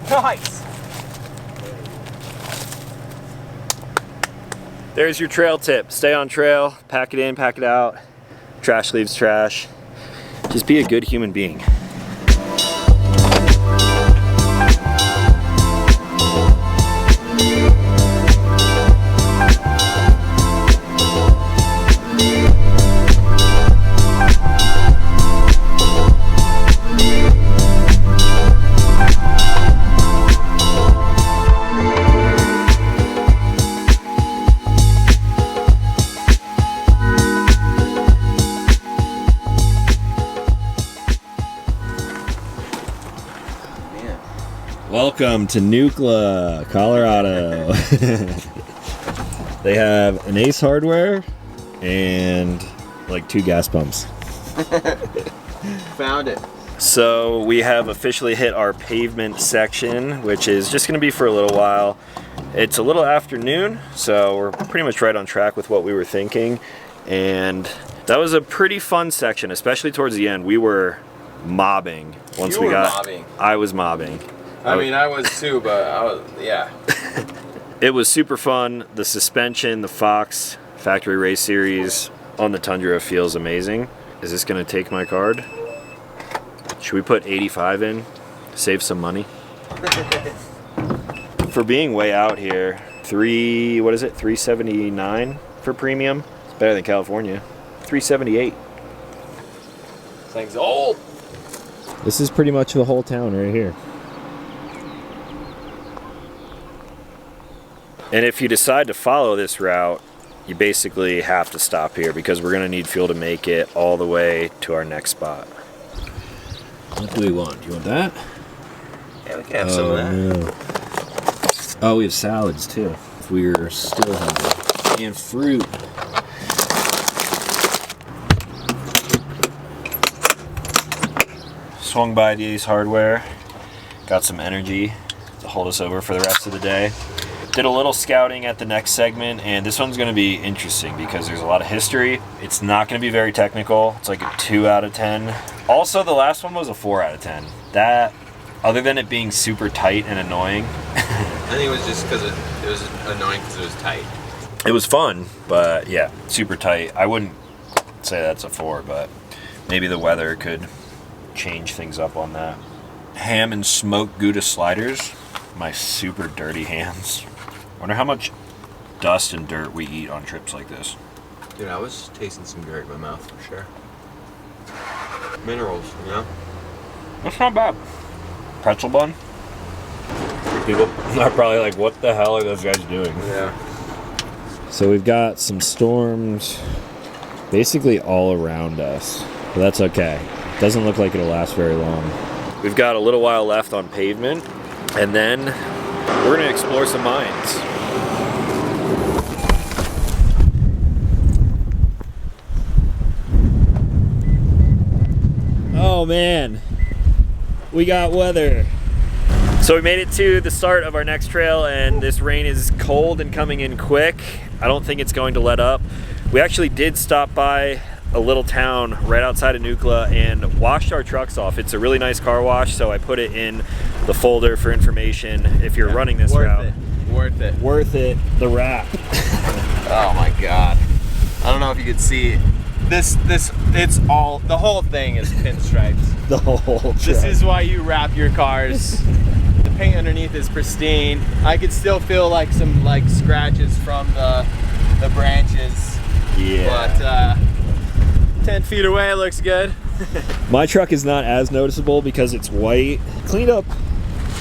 Nice. There's your trail tip. Stay on trail, pack it in, pack it out. Trash leaves trash. Just be a good human being. Welcome to Nucla, Colorado. They have an Ace Hardware and like 2 gas pumps. Found it. So we have officially hit our pavement section, which is just gonna be for a little while. It's a little afternoon, so we're pretty much right on track with what we were thinking. And that was a pretty fun section, especially towards the end. We were mobbing once we got. Mobbing. I was mobbing. I mean, I was too, but I was, yeah. It was super fun. The suspension, the Fox Factory Race Series on the Tundra feels amazing. Is this gonna take my card? Should we put 85 in? Save some money? For being way out here, what is it, 379 for premium? It's better than California. 378. This thing's old. This is pretty much the whole town right here. And if you decide to follow this route, you basically have to stop here because we're gonna need fuel to make it all the way to our next spot. What do we want? Do you want that? Yeah, we can have some of that. No. Oh, we have salads too. If we're still hungry. And fruit. Swung by the Ace Hardware. Got some energy to hold us over for the rest of the day. Did a little scouting at the next segment, and this one's going to be interesting because there's a lot of history. It's not going to be very technical. It's like a 2 out of 10. Also, the last one was a 4 out of 10. That, other than it being super tight and annoying. I think it was just because it was annoying because it was tight. It was fun, but yeah, super tight. I wouldn't say that's a 4, but maybe the weather could change things up on that. Ham and smoked Gouda sliders. My super dirty hands. Wonder how much dust and dirt we eat on trips like this. Dude, I was tasting some dirt in my mouth for sure. Minerals, you know? That's not bad. Pretzel bun? People are probably like, what the hell are those guys doing? Yeah. So we've got some storms basically all around us, but that's okay. Doesn't look like it'll last very long. We've got a little while left on pavement, and then we're gonna explore some mines. Oh man, we got weather. So we made it to the start of our next trail, and this rain is cold and coming in quick. I don't think it's going to let up. We actually did stop by a little town right outside of Nucla and washed our trucks off. It's a really nice car wash, so I put it in the folder for information if you're running this route. Worth it. Worth it. The wrap. Oh my god. I don't know if you could see it's all, the whole thing is pinstripes. The whole truck. This is why you wrap your cars. The paint underneath is pristine. I could still feel like some scratches from the branches. Yeah. But 10 feet away, it looks good. My truck is not as noticeable because it's white. Cleaned up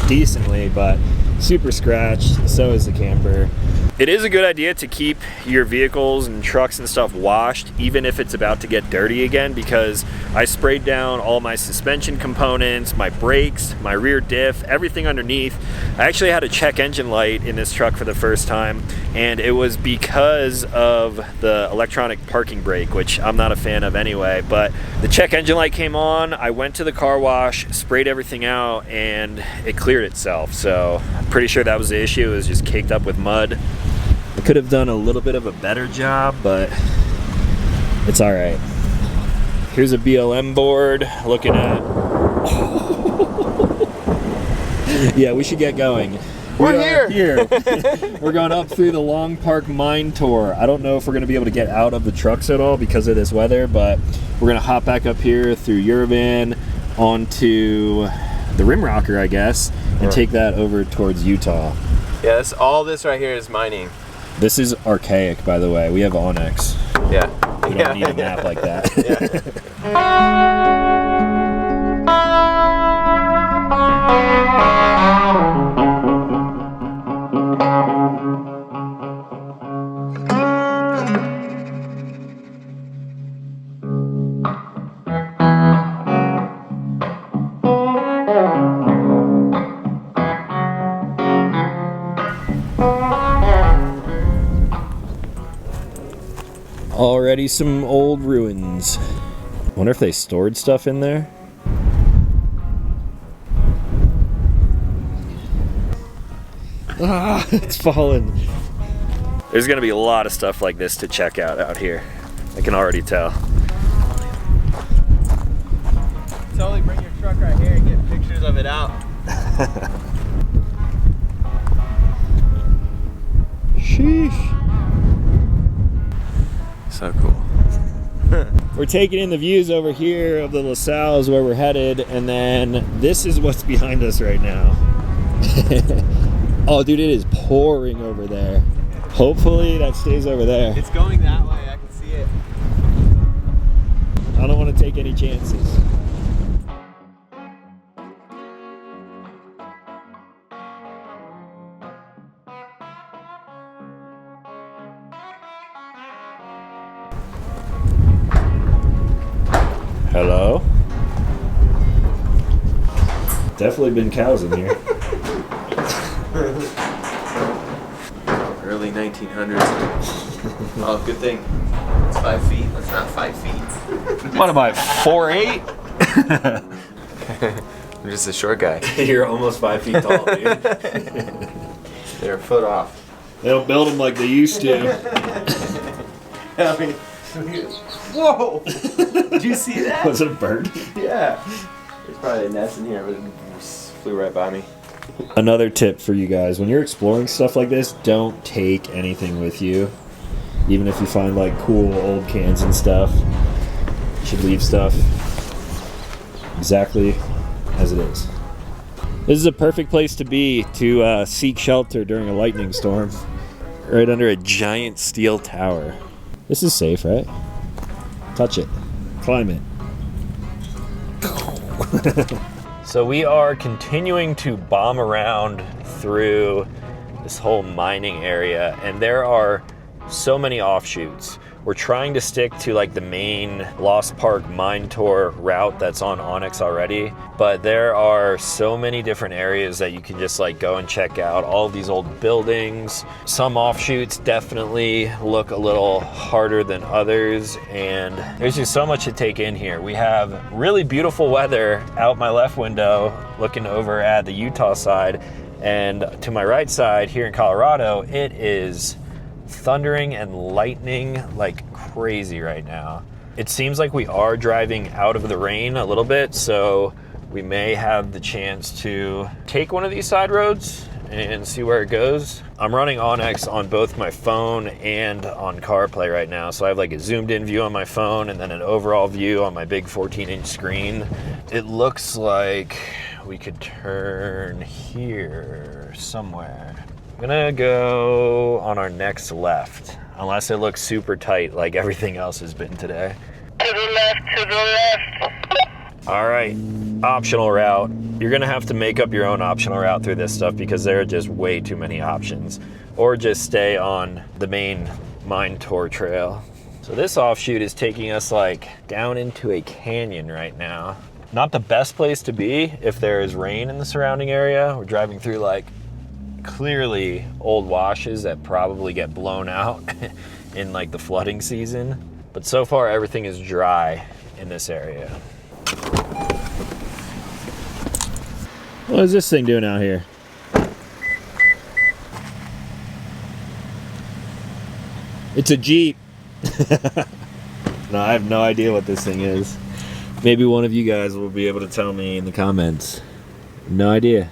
decently, but super scratched. So is the camper. It is a good idea to keep your vehicles and trucks and stuff washed, even if it's about to get dirty again, because I sprayed down all my suspension components, my brakes, my rear diff, everything underneath. I actually had a check engine light in this truck for the first time, and it was because of the electronic parking brake, which I'm not a fan of anyway, but the check engine light came on, I went to the car wash, sprayed everything out, and it cleared itself. So I'm pretty sure that was the issue. It was just caked up with mud. I could have done a little bit of a better job, but it's all right. Here's a BLM board looking at... Yeah, we should get going. We're here. We're going up through the Long Park Mine Tour. I don't know if we're going to be able to get out of the trucks at all because of this weather, but we're going to hop back up here through Yerevan onto the Rimrocker, I guess, and take that over towards Utah. Yeah, all this right here is mining. This is archaic, by the way. We have Onx. Yeah. We don't need a map like that. Already some old ruins. Wonder if they stored stuff in there. Ah, it's fallen. There's gonna be a lot of stuff like this to check out here. I can already tell. Totally bring your truck right here and get pictures of it out. Sheesh. So cool. We're taking in the views over here of the LaSalle's where we're headed, and then this is what's behind us right now. Oh, dude, it is pouring over there. Hopefully that stays over there. It's going that way, I can see it. I don't want to take any chances. Hello? Definitely been cows in here. Early 1900s. Oh, good thing. It's 5 feet. That's not 5 feet. What am I, 4'8"? I'm just a short guy. You're almost 5 feet tall, dude. They're a foot off. They don't build them like they used to. I mean, whoa! Did you see that? Was it a bird? Yeah. There's probably a nest in here, but it just flew right by me. Another tip for you guys, when you're exploring stuff like this, don't take anything with you. Even if you find like cool old cans and stuff, you should leave stuff exactly as it is. This is a perfect place to be to seek shelter during a lightning storm. Right under a giant steel tower. This is safe, right? Touch it. Climb it. So we are continuing to bomb around through this whole mining area, and there are so many offshoots. We're trying to stick to like the main Lost Park Mine Tour route that's on Onx already, but there are so many different areas that you can just like go and check out. All of these old buildings. Some offshoots definitely look a little harder than others, and there's just so much to take in here. We have really beautiful weather out my left window looking over at the Utah side, and to my right side here in Colorado, it is thundering and lightning like crazy right now. It seems like we are driving out of the rain a little bit, so we may have the chance to take one of these side roads and see where it goes. I'm running Onx on both my phone and on CarPlay right now, so I have like a zoomed in view on my phone and then an overall view on my big 14-inch screen. It looks like we could turn here somewhere. I'm gonna go on our next left, unless it looks super tight like everything else has been today. To the left, to the left. All right, optional route. you're gonna have to make up your own optional route through this stuff because there are just way too many options. Or just stay on the main mine tour trail. So this offshoot is taking us like down into a canyon right now. Not the best place to be if there is rain in the surrounding area. We're driving through like clearly old washes that probably get blown out in like the flooding season. But so far everything is dry in this area. What is this thing doing out here? It's a Jeep. No, I have no idea what this thing is. Maybe one of you guys will be able to tell me in the comments. No idea.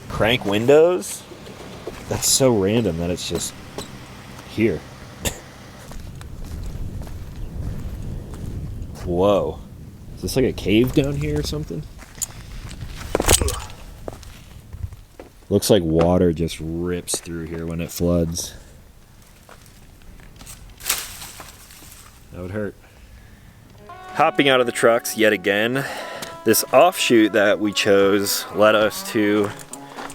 Crank windows? That's so random that it's just here. Whoa. Is this like a cave down here or something? Looks like water just rips through here when it floods. That would hurt. Hopping out of the trucks yet again. This offshoot that we chose led us to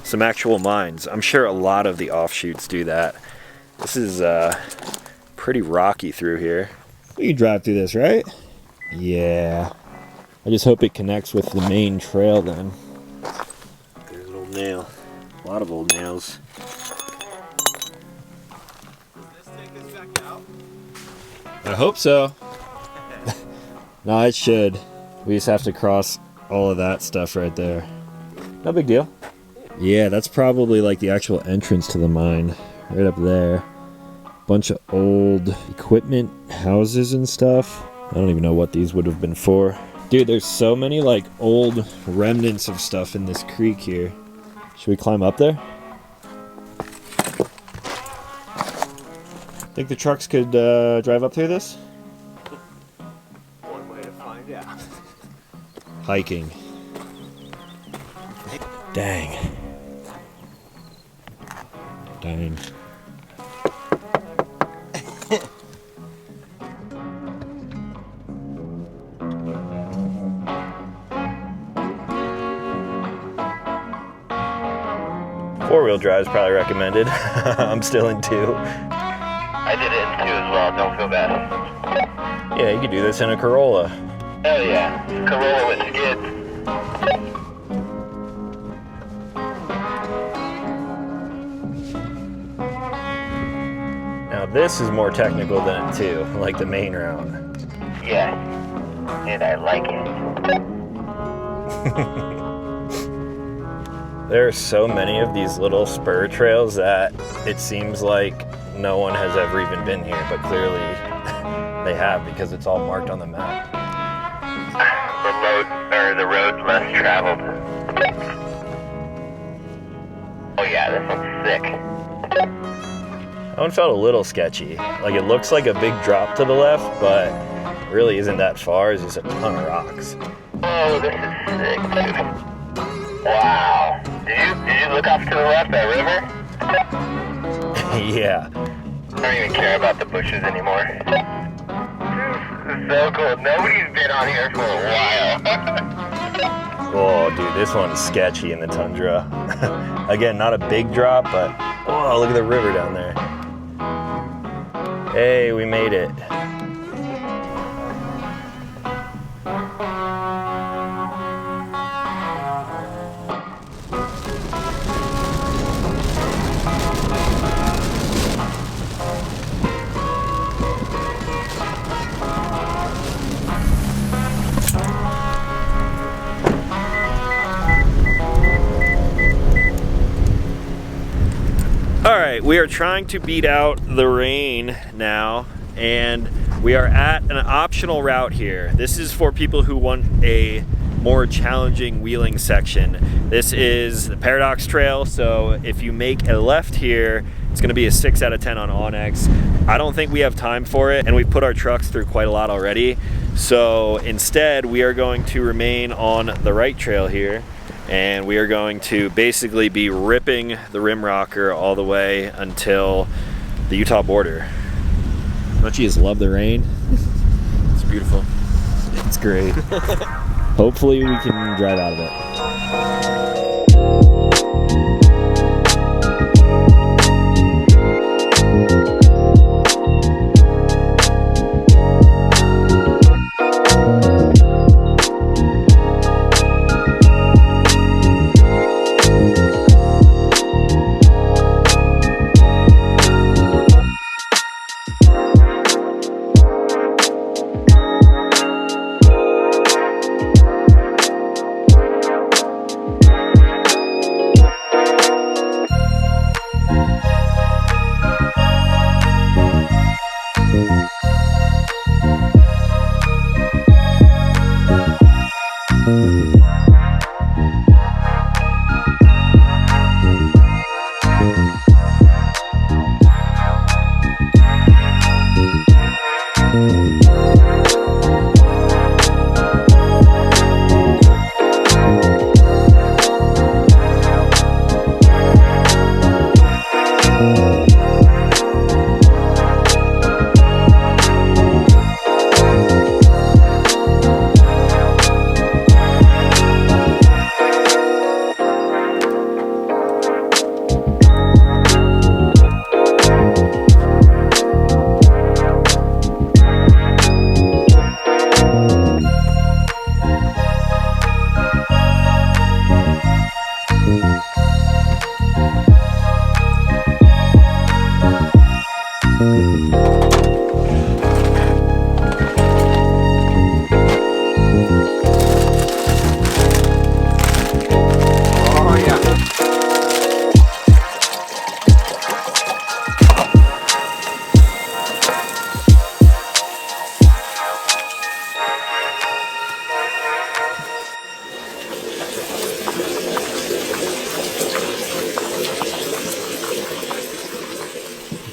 some actual mines. I'm sure a lot of the offshoots do that. This is pretty rocky through here. We can drive through this, right? Yeah. I just hope it connects with the main trail then. There's an old nail. A lot of old nails. Does this take us back out? I hope so. No, it should. We just have to cross all of that stuff right there. No big deal. Yeah, that's probably like the actual entrance to the mine. Right up there. Bunch of old equipment, houses and stuff. I don't even know what these would have been for. Dude, there's so many like old remnants of stuff in this creek here. Should we climb up there? Think the trucks could drive up through this? One way to find out. Hiking. Dang. Dang. Four-wheel drive is probably recommended. I'm still in 2. I did it in 2 as well, don't feel bad. Yeah, you could do this in a Corolla. Hell yeah. Corolla with skids. Now this is more technical than it too, like the main route. Yeah. And I like it. There are so many of these little spur trails that it seems like no one has ever even been here, but clearly they have because it's all marked on the map. The road's less traveled. Oh yeah, this one's sick. That one felt a little sketchy. Like it looks like a big drop to the left, but it really isn't that far. It's just a ton of rocks. Oh, this is sick, dude. Wow. Did you look off to the left, that river? Yeah. I don't even care about the bushes anymore. This is so cool. Nobody's been on here for a while. Oh, dude, this one's sketchy in the tundra. Again, not a big drop, but oh, look at the river down there. Hey, we made it. All right, we are trying to beat out the rain now, and we are at an optional route here. This is for people who want a more challenging wheeling section. This is the Paradox Trail, so if you make a left here, it's gonna be a 6 out of 10 on Onx. I don't think we have time for it, and we've put our trucks through quite a lot already. So instead, we are going to remain on the right trail here, and we are going to basically be ripping the rim rocker all the way until the Utah border. Don't you just love the rain? It's beautiful. It's great. Hopefully we can drive out of it.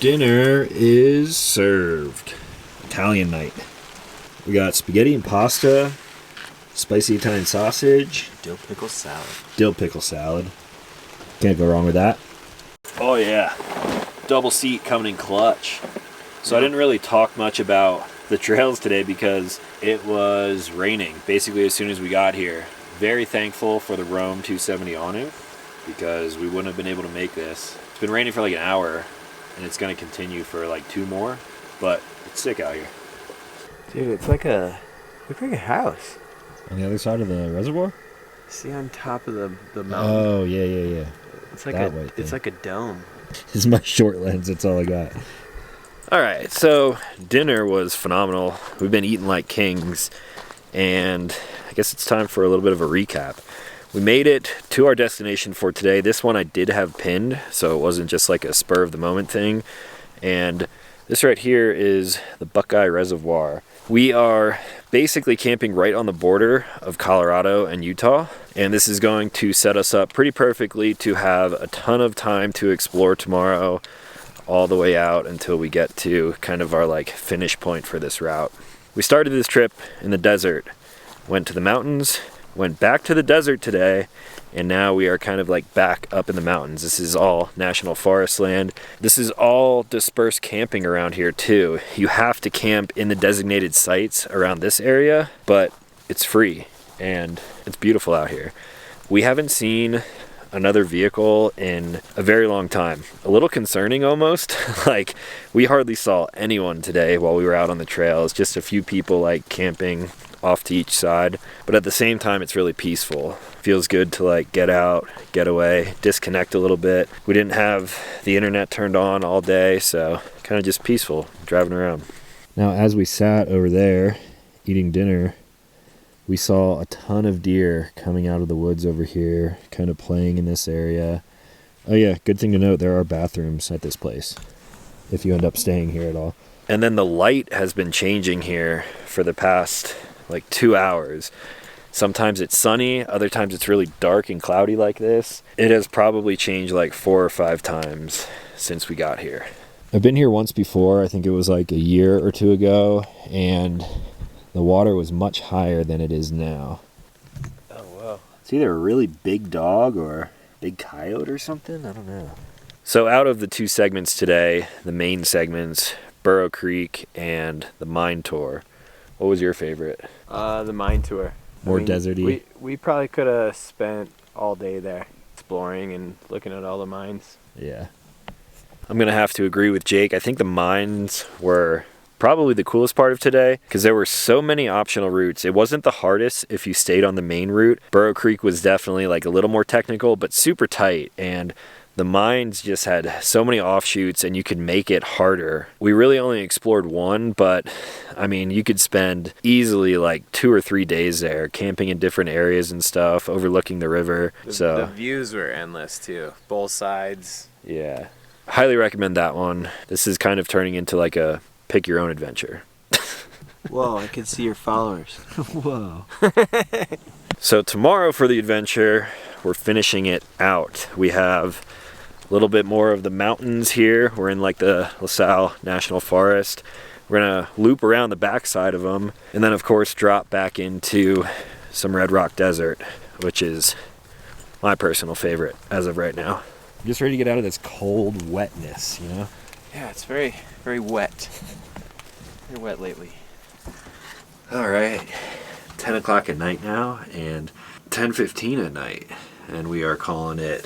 Dinner is served. Italian night. We got spaghetti and pasta, spicy Italian sausage, Dill pickle salad. dill pickle salad. Can't go wrong with that. Oh yeah, double seat coming in clutch. So I didn't really talk much about the trails today because it was raining basically as soon as we got here. Very thankful for the Rome 270 awning because we wouldn't have been able to make this. It's been raining for like an hour and it's going to continue for like 2 more, but it's sick out here. Dude, it's like a house. On the other side of the reservoir? See on top of the mountain. Oh, yeah. It's like that way it's like a dome. This is my short lens, that's all I got. All right, so dinner was phenomenal. We've been eating like kings, and I guess it's time for a little bit of a recap. We made it to our destination for today. This one I did have pinned, so it wasn't just like a spur of the moment thing. And this right here is the Buckeye Reservoir. We are basically camping right on the border of Colorado and Utah, and this is going to set us up pretty perfectly to have a ton of time to explore tomorrow all the way out until we get to kind of our like finish point for this route. We started this trip in the desert, went to the mountains, went back to the desert today, and now we are kind of like back up in the mountains. This is all national forest land. This is all dispersed camping around here too. You have to camp in the designated sites around this area, but it's free and it's beautiful out here. We haven't seen another vehicle in a very long time. A little concerning almost. Like, we hardly saw anyone today while we were out on the trails. Just a few people like camping off to each side, but at the same time it's really peaceful. Feels good to like get out, get away, disconnect a little bit. We didn't have the internet turned on all day, so kind of just peaceful driving around. Now as we sat over there eating dinner, we saw a ton of deer coming out of the woods over here, kind of playing in this area. Oh yeah, good thing to note, there are bathrooms at this place if you end up staying here at all. And then the light has been changing here for the past like 2 hours. Sometimes it's sunny, other times it's really dark and cloudy like this. It has probably changed like 4 or 5 times since we got here. I've been here once before, I think it was like a year or 2 ago, and the water was much higher than it is now. Oh wow. It's either a really big dog or a big coyote or something, I don't know. So out of the 2 segments today, the main segments, Burrow Creek and the Mine Tour, what was your favorite? The mine tour. More deserty? We probably could have spent all day there exploring and looking at all the mines. Yeah. I'm going to have to agree with Jake. I think the mines were probably the coolest part of today because there were so many optional routes. It wasn't the hardest if you stayed on the main route. Burrow Creek was definitely like a little more technical, but super tight, and the mines just had so many offshoots and you could make it harder. We really only explored one, but I mean, you could spend easily like 2 or 3 days there camping in different areas and stuff, overlooking the river. The views were endless too, both sides. Yeah, highly recommend that one. This is kind of turning into like a pick your own adventure. Whoa, I can see your followers. Whoa. So tomorrow for the adventure, we're finishing it out. We have a little bit more of the mountains here. We're in like the LaSalle National Forest. We're gonna loop around the backside of them, and then of course drop back into some Red Rock Desert, which is my personal favorite as of right now. I'm just ready to get out of this cold wetness, you know? Yeah, it's very, very wet. Very wet lately. All right, 10 o'clock at night now, and 10:15 at night, and we are calling it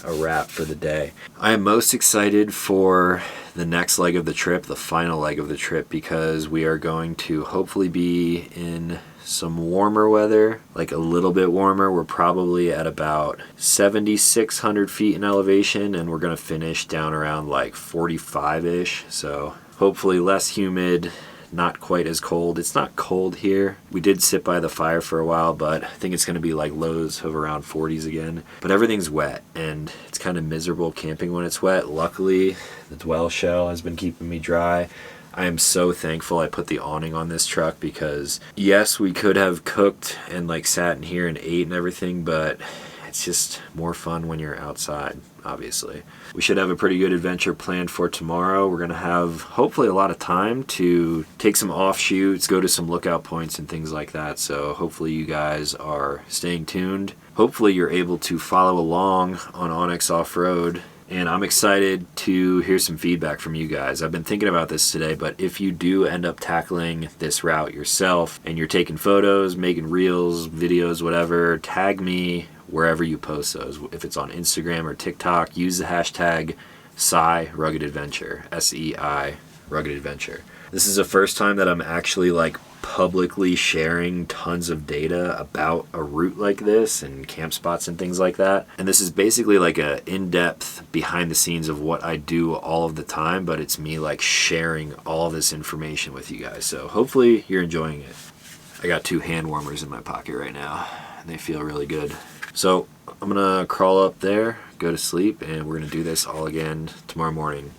a wrap for the day. I am most excited for the next leg of the trip, the final leg of the trip, because we are going to hopefully be in some warmer weather, like a little bit warmer. We're probably at about 7,600 feet in elevation, and we're going to finish down around like 45-ish, so hopefully less humid, not quite as cold. It's not cold here. We did sit by the fire for a while, but I think it's going to be like lows of around 40s again. But everything's wet, and it's kind of miserable camping when it's wet. Luckily, the dwell shell has been keeping me dry. I am so thankful I put the awning on this truck because, yes, we could have cooked and like sat in here and ate and everything, but it's just more fun when you're outside, obviously. We should have a pretty good adventure planned for tomorrow. We're gonna have hopefully a lot of time to take some offshoots, go to some lookout points and things like that. So hopefully you guys are staying tuned. Hopefully you're able to follow along on OnxOffroad. And I'm excited to hear some feedback from you guys. I've been thinking about this today, but if you do end up tackling this route yourself and you're taking photos, making reels, videos, whatever, tag me wherever you post those. If it's on Instagram or TikTok, use the hashtag SEI Rugged Adventure, SEI Rugged Adventure. This is the first time that I'm actually like publicly sharing tons of data about a route like this and camp spots and things like that. And this is basically like a in-depth behind the scenes of what I do all of the time, but it's me like sharing all this information with you guys. So hopefully you're enjoying it. I got 2 hand warmers in my pocket right now and they feel really good. So I'm gonna crawl up there, go to sleep, and we're gonna do this all again tomorrow morning.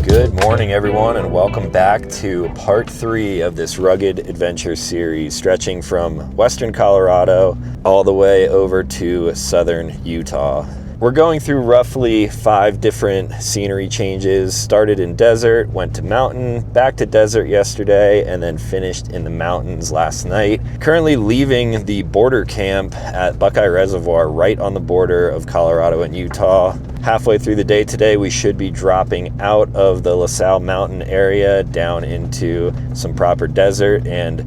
Good morning, everyone, and welcome back to part 3 of this Rugged Adventure Series, stretching from western Colorado all the way over to southern Utah. We're going through roughly 5 different scenery changes. Started in desert, went to mountain, back to desert yesterday, and then finished in the mountains last night. Currently leaving the border camp at Buckeye Reservoir, right on the border of Colorado and Utah. Halfway through the day today, we should be dropping out of the LaSalle Mountain area down into some proper desert, and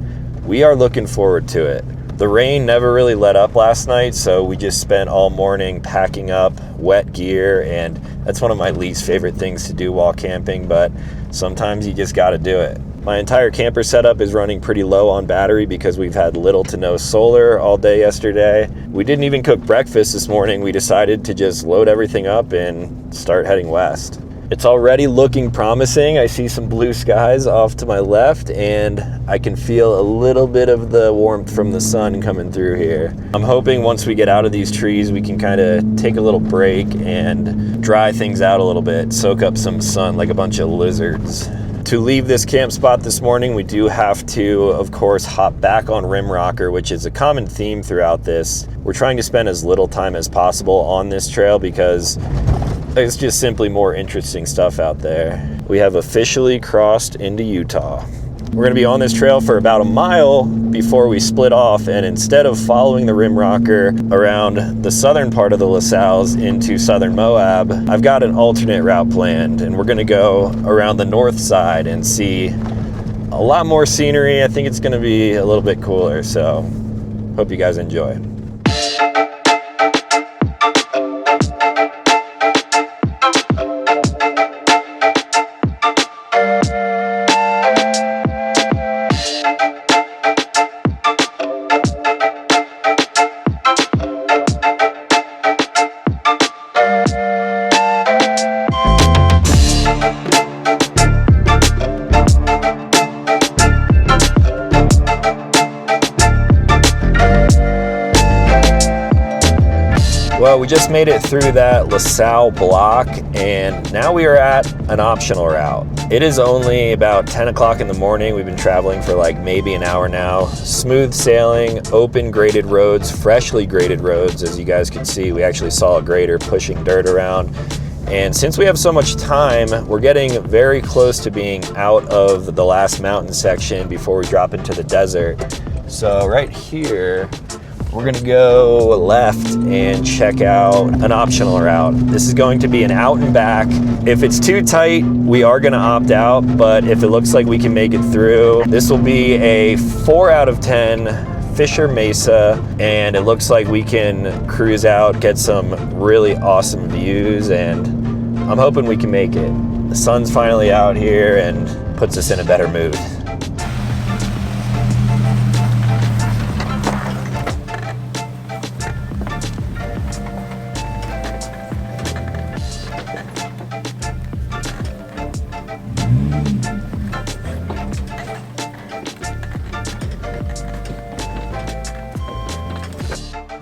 we are looking forward to it. The rain never really let up last night, so we just spent all morning packing up wet gear, and that's one of my least favorite things to do while camping, but sometimes you just gotta do it. My entire camper setup is running pretty low on battery because we've had little to no solar all day yesterday. We didn't even cook breakfast this morning. We decided to just load everything up and start heading west. It's already looking promising. I see some blue skies off to my left, and I can feel a little bit of the warmth from the sun coming through here. I'm hoping once we get out of these trees, we can kind of take a little break and dry things out a little bit, soak up some sun like a bunch of lizards. To leave this camp spot this morning, we do have to, of course, hop back on Rim Rocker, which is a common theme throughout this. We're trying to spend as little time as possible on this trail because it's just simply more interesting stuff out there. We have officially crossed into Utah. We're going to be on this trail for about a mile before we split off, and instead of following the Rim Rocker around the southern part of the LaSalles into southern Moab, I've got an alternate route planned, and we're going to go around the north side and see a a lot more scenery. I think it's gonna be a little bit cooler, so hope you guys enjoy. Well, we just made it through that LaSalle block, and now we are at an optional route. It is only about 10 o'clock in the morning. We've been traveling for like maybe an hour now. Smooth sailing, open graded roads, freshly graded roads. As you guys can see, we actually saw a grader pushing dirt around. And since we have so much time, we're getting very close to being out of the last mountain section before we drop into the desert. So right here, we're gonna go left and check out an optional route. This is going to be an out and back. If it's too tight, we are gonna opt out, but if it looks like we can make it through, this will be a 4 out of 10 Fisher Mesa, and it looks like we can cruise out, get some really awesome views, and I'm hoping we can make it. The sun's finally out here and puts us in a better mood.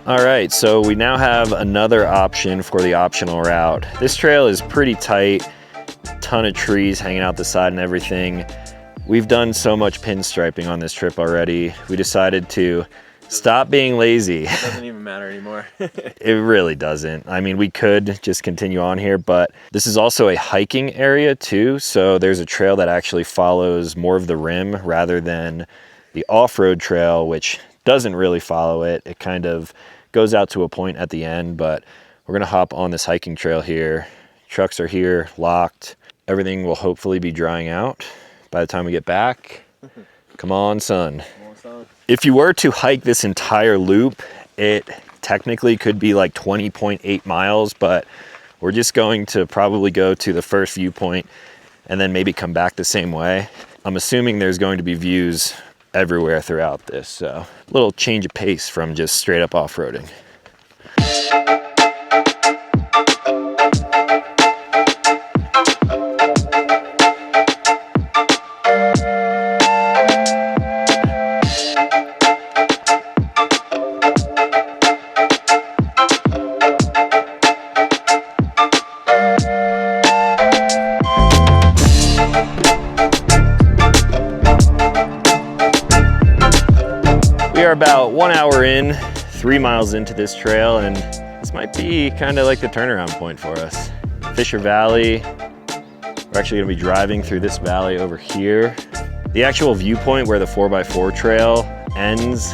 All right, so we now have another option for the optional route. This trail is pretty tight, ton of trees hanging out the side and everything. We've done so much pinstriping on this trip already. We decided to stop being lazy. It doesn't even matter anymore. It really doesn't. I mean, we could just continue on here, but this is also a hiking area too. So there's a trail that actually follows more of the rim rather than the off-road trail, which doesn't really follow it. It kind of goes out to a point at the end, but we're gonna hop on this hiking trail here. Trucks are here, locked. Everything will hopefully be drying out by the time we get back. Come on, son. If you were to hike this entire loop, it technically could be like 20.8 miles, but we're just going to probably go to the first viewpoint and then maybe come back the same way. I'm assuming there's going to be views everywhere throughout this, so a little change of pace from just straight up off-roading. We are about 1 hour in, 3 miles into this trail, and this might be kind of like the turnaround point for us. Fisher Valley. We're actually gonna be driving through this valley over here. The actual viewpoint where the 4x4 trail ends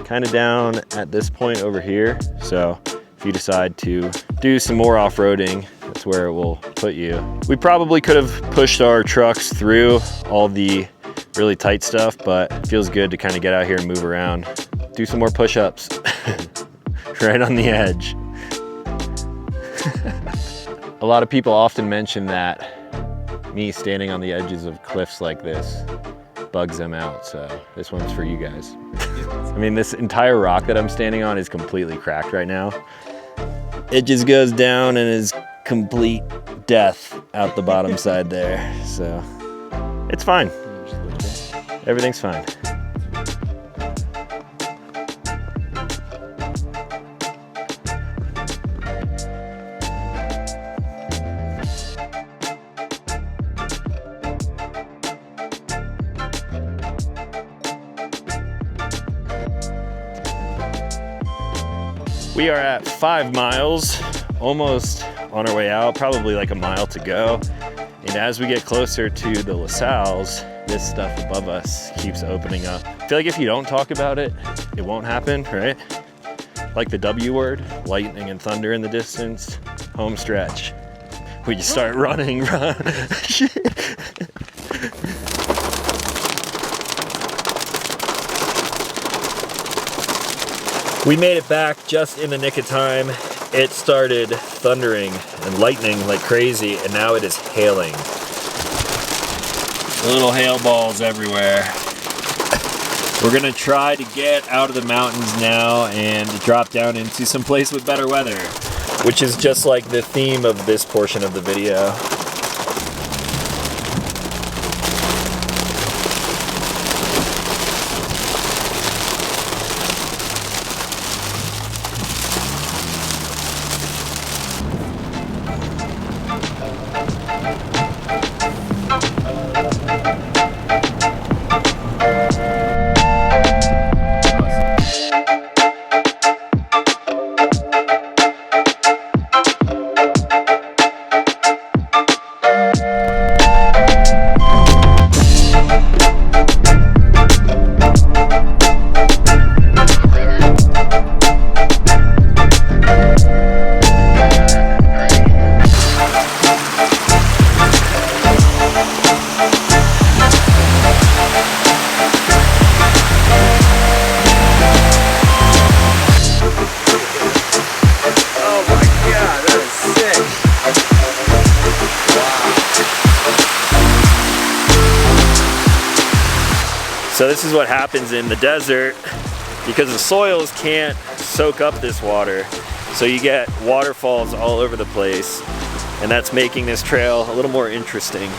kind of down at this point over here. So if you decide to do some more off-roading, that's where it will put you. We probably could have pushed our trucks through all the really tight stuff, but it feels good to kind of get out here and move around. Do some more push-ups right on the edge. A lot of people often mention that me standing on the edges of cliffs like this bugs them out, so this one's for you guys. I mean, this entire rock that I'm standing on is completely cracked right now. It just goes down and is complete death out the bottom side there, so it's fine. Everything's fine. We are at 5 miles, almost on our way out, probably like a mile to go. And as we get closer to the LaSalles, this stuff above us keeps opening up. I feel like if you don't talk about it, it won't happen, right? Like the W word, lightning and thunder in the distance, home stretch. We just start running, run. We made it back just in the nick of time. It started thundering and lightning like crazy, and now it is hailing. Little hail balls everywhere. We're gonna try to get out of the mountains now and drop down into some place with better weather, which is just like the theme of this portion of the video. So this is what happens in the desert because the soils can't soak up this water. So you get waterfalls all over the place, and that's making this trail a little more interesting.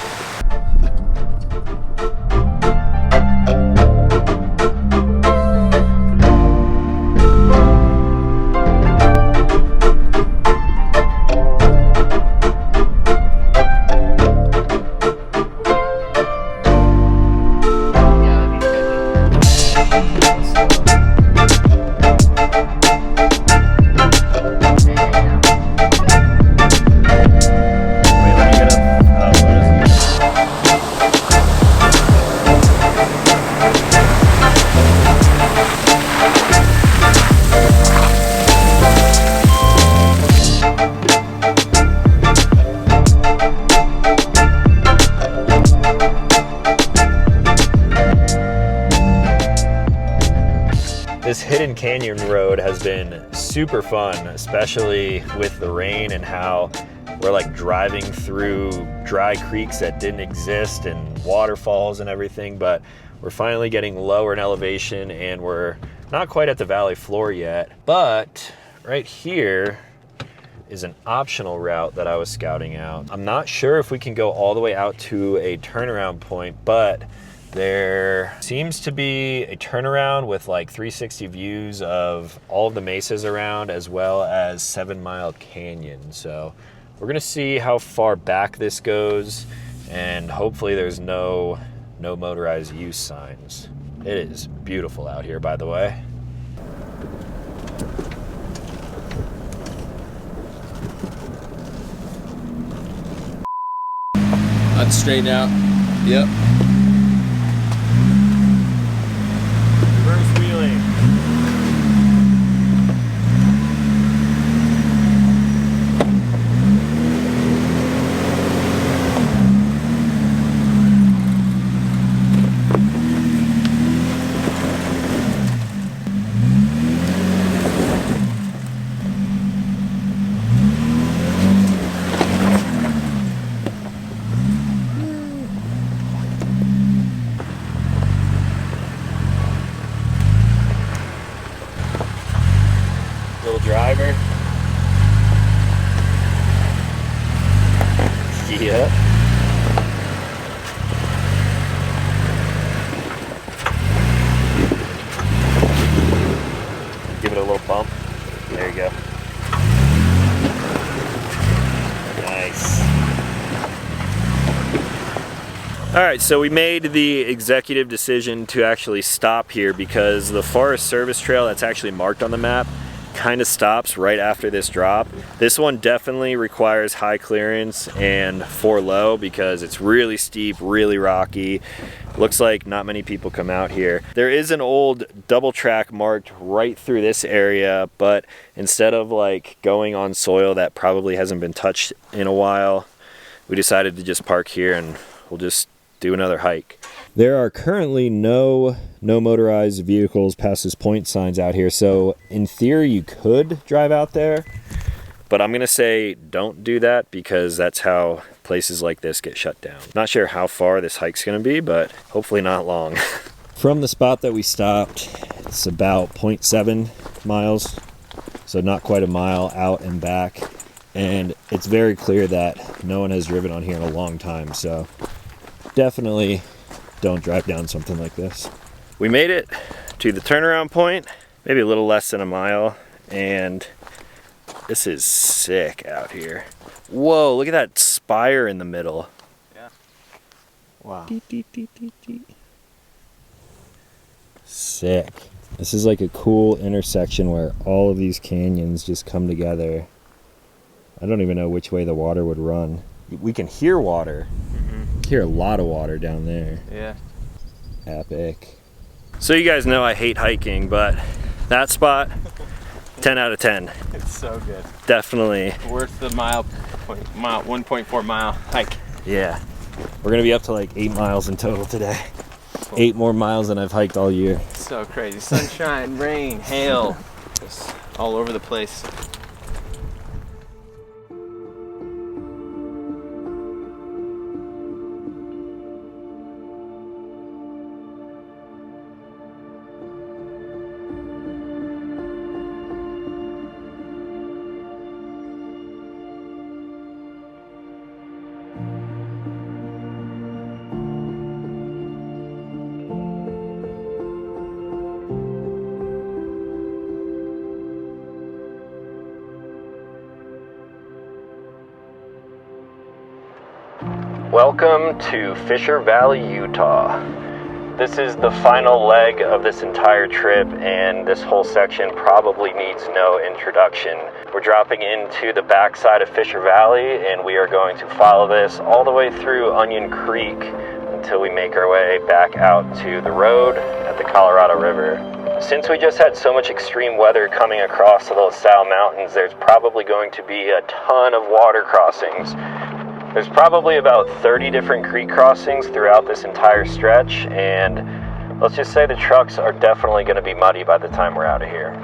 This hidden canyon road has been super fun, especially with the rain and how we're like driving through dry creeks that didn't exist and waterfalls and everything, but we're finally getting lower in elevation and we're not quite at the valley floor yet. But right here is an optional route that I was scouting out. I'm not sure if we can go all the way out to a turnaround point, but there seems to be a turnaround with like 360 views of all of the mesas around, as well as 7 Mile Canyon. So we're gonna see how far back this goes, and hopefully there's no motorized use signs. It is beautiful out here, by the way. Let's straighten out. Yep. Reverse wheeling. Little driver. Yeah. Give it a little bump. There you go. Nice. All right, so we made the executive decision to actually stop here because the Forest Service trail that's actually marked on the map kind of stops right after this drop. This one definitely requires high clearance and 4 low because it's really steep, really rocky. Looks like not many people come out here. There is an old double track marked right through this area, but instead of like going on soil that probably hasn't been touched in a while, we decided to just park here and we'll just do another hike. There are currently no motorized vehicles past this point signs out here, so in theory you could drive out there, but I'm gonna say don't do that because that's how places like this get shut down. Not sure how far this hike's gonna be, but hopefully not long. From the spot that we stopped, it's about 0.7 miles, so not quite a mile out and back, and it's very clear that no one has driven on here in a long time, so definitely don't drive down something like this. We made it to the turnaround point, maybe a little less than a mile, and this is sick out here. Whoa, look at that spire in the middle. Yeah. Wow. Sick. This is like a cool intersection where all of these canyons just come together. I don't even know which way the water would run. We can hear water. Hear a lot of water down there. Yeah. Epic. So you guys know I hate hiking, but that spot, 10 out of 10. It's so good. Definitely. Worth the 1.4 mile hike. Yeah. We're gonna be up to like 8 miles in total today. 8 more miles than I've hiked all year. So crazy. Sunshine, rain, hail, just all over the place. Welcome to Fisher Valley, Utah. This is the final leg of this entire trip, and this whole section probably needs no introduction. We're dropping into the backside of Fisher Valley, and we are going to follow this all the way through Onion Creek until we make our way back out to the road at the Colorado River. Since we just had so much extreme weather coming across the LaSalle Mountains, there's probably going to be a ton of water crossings. There's probably about 30 different creek crossings throughout this entire stretch, and let's just say the trucks are definitely going to be muddy by the time we're out of here.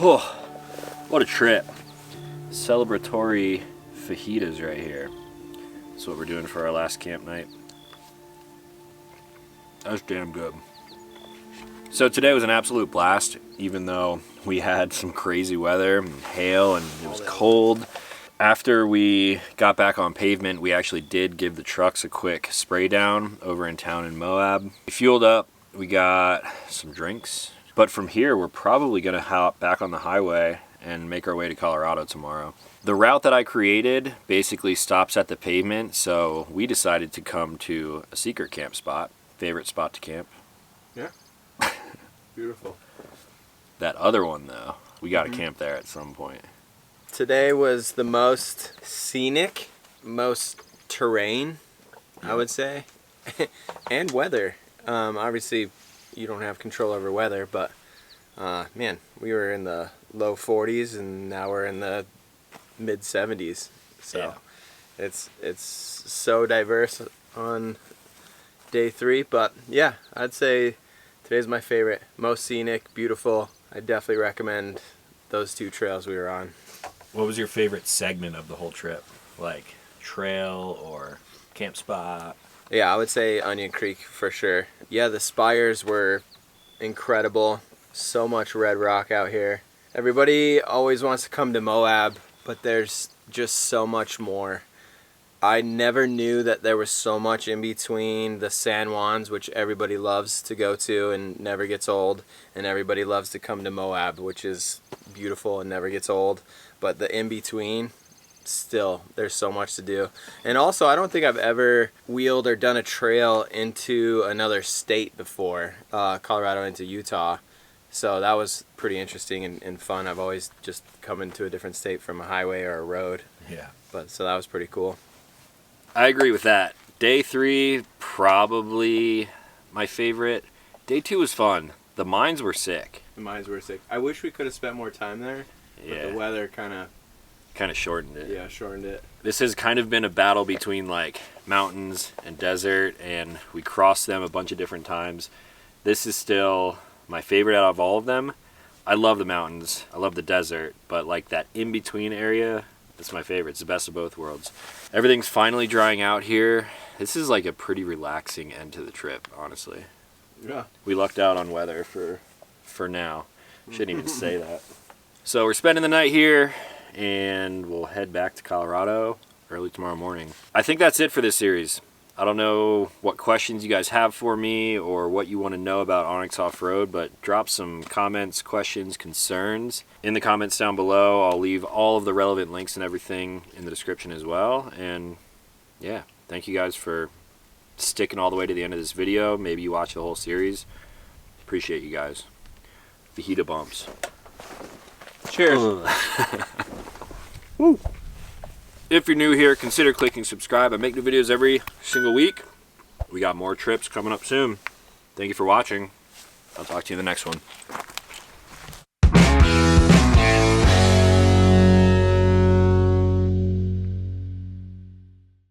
Oh, what a trip. Celebratory fajitas right here. That's what we're doing for our last camp night. That's damn good. So today was an absolute blast, even though we had some crazy weather and hail and it was cold. After we got back on pavement, we actually did give the trucks a quick spray down over in town in Moab. We fueled up, we got some drinks, but from here we're probably gonna hop back on the highway and make our way to Colorado tomorrow. The route that I created basically stops at the pavement, so we decided to come to a secret camp spot. Favorite spot to camp? Yeah. Beautiful. That other one though, we gotta camp there at some point. Today was the most scenic, most terrain, I would say, and weather. Obviously, you don't have control over weather, but man, we were in the low 40s and now we're in the mid 70s. So it's so diverse on day 3, but yeah, I'd say today's my favorite. Most scenic, beautiful. I definitely recommend those 2 trails we were on. What was your favorite segment of the whole trip? Like trail or camp spot? Yeah, I would say Onion Creek for sure. Yeah, the spires were incredible. So much red rock out here. Everybody always wants to come to Moab, but there's just so much more. I never knew that there was so much in between the San Juans, which everybody loves to go to and never gets old, and everybody loves to come to Moab, which is beautiful and never gets old. But the in-between, still, there's so much to do. And also, I don't think I've ever wheeled or done a trail into another state before, Colorado into Utah. So that was pretty interesting and fun. I've always just come into a different state from a highway or a road. Yeah. But so that was pretty cool. I agree with that. Day 3, probably my favorite. Day 2 was fun. The mines were sick. The mines were sick. I wish we could have spent more time there. Yeah. But the weather kind of shortened it. Yeah, shortened it. This has kind of been a battle between like mountains and desert, and we crossed them a bunch of different times. This is still my favorite out of all of them. I love the mountains. I love the desert, but like that in-between area, that's my favorite. It's the best of both worlds. Everything's finally drying out here. This is like a pretty relaxing end to the trip, honestly. Yeah. We lucked out on weather for now. Shouldn't even say that. So we're spending the night here, and we'll head back to Colorado early tomorrow morning. I think that's it for this series. I don't know what questions you guys have for me or what you want to know about Onx Off-Road, but drop some comments, questions, concerns in the comments down below. I'll leave all of the relevant links and everything in the description as well. And yeah, thank you guys for sticking all the way to the end of this video. Maybe you watch the whole series. Appreciate you guys. Fajita bumps. Cheers. Woo. If you're new here, consider clicking subscribe. I make new videos every single week. We got more trips coming up soon. Thank you for watching. I'll talk to you in the next one.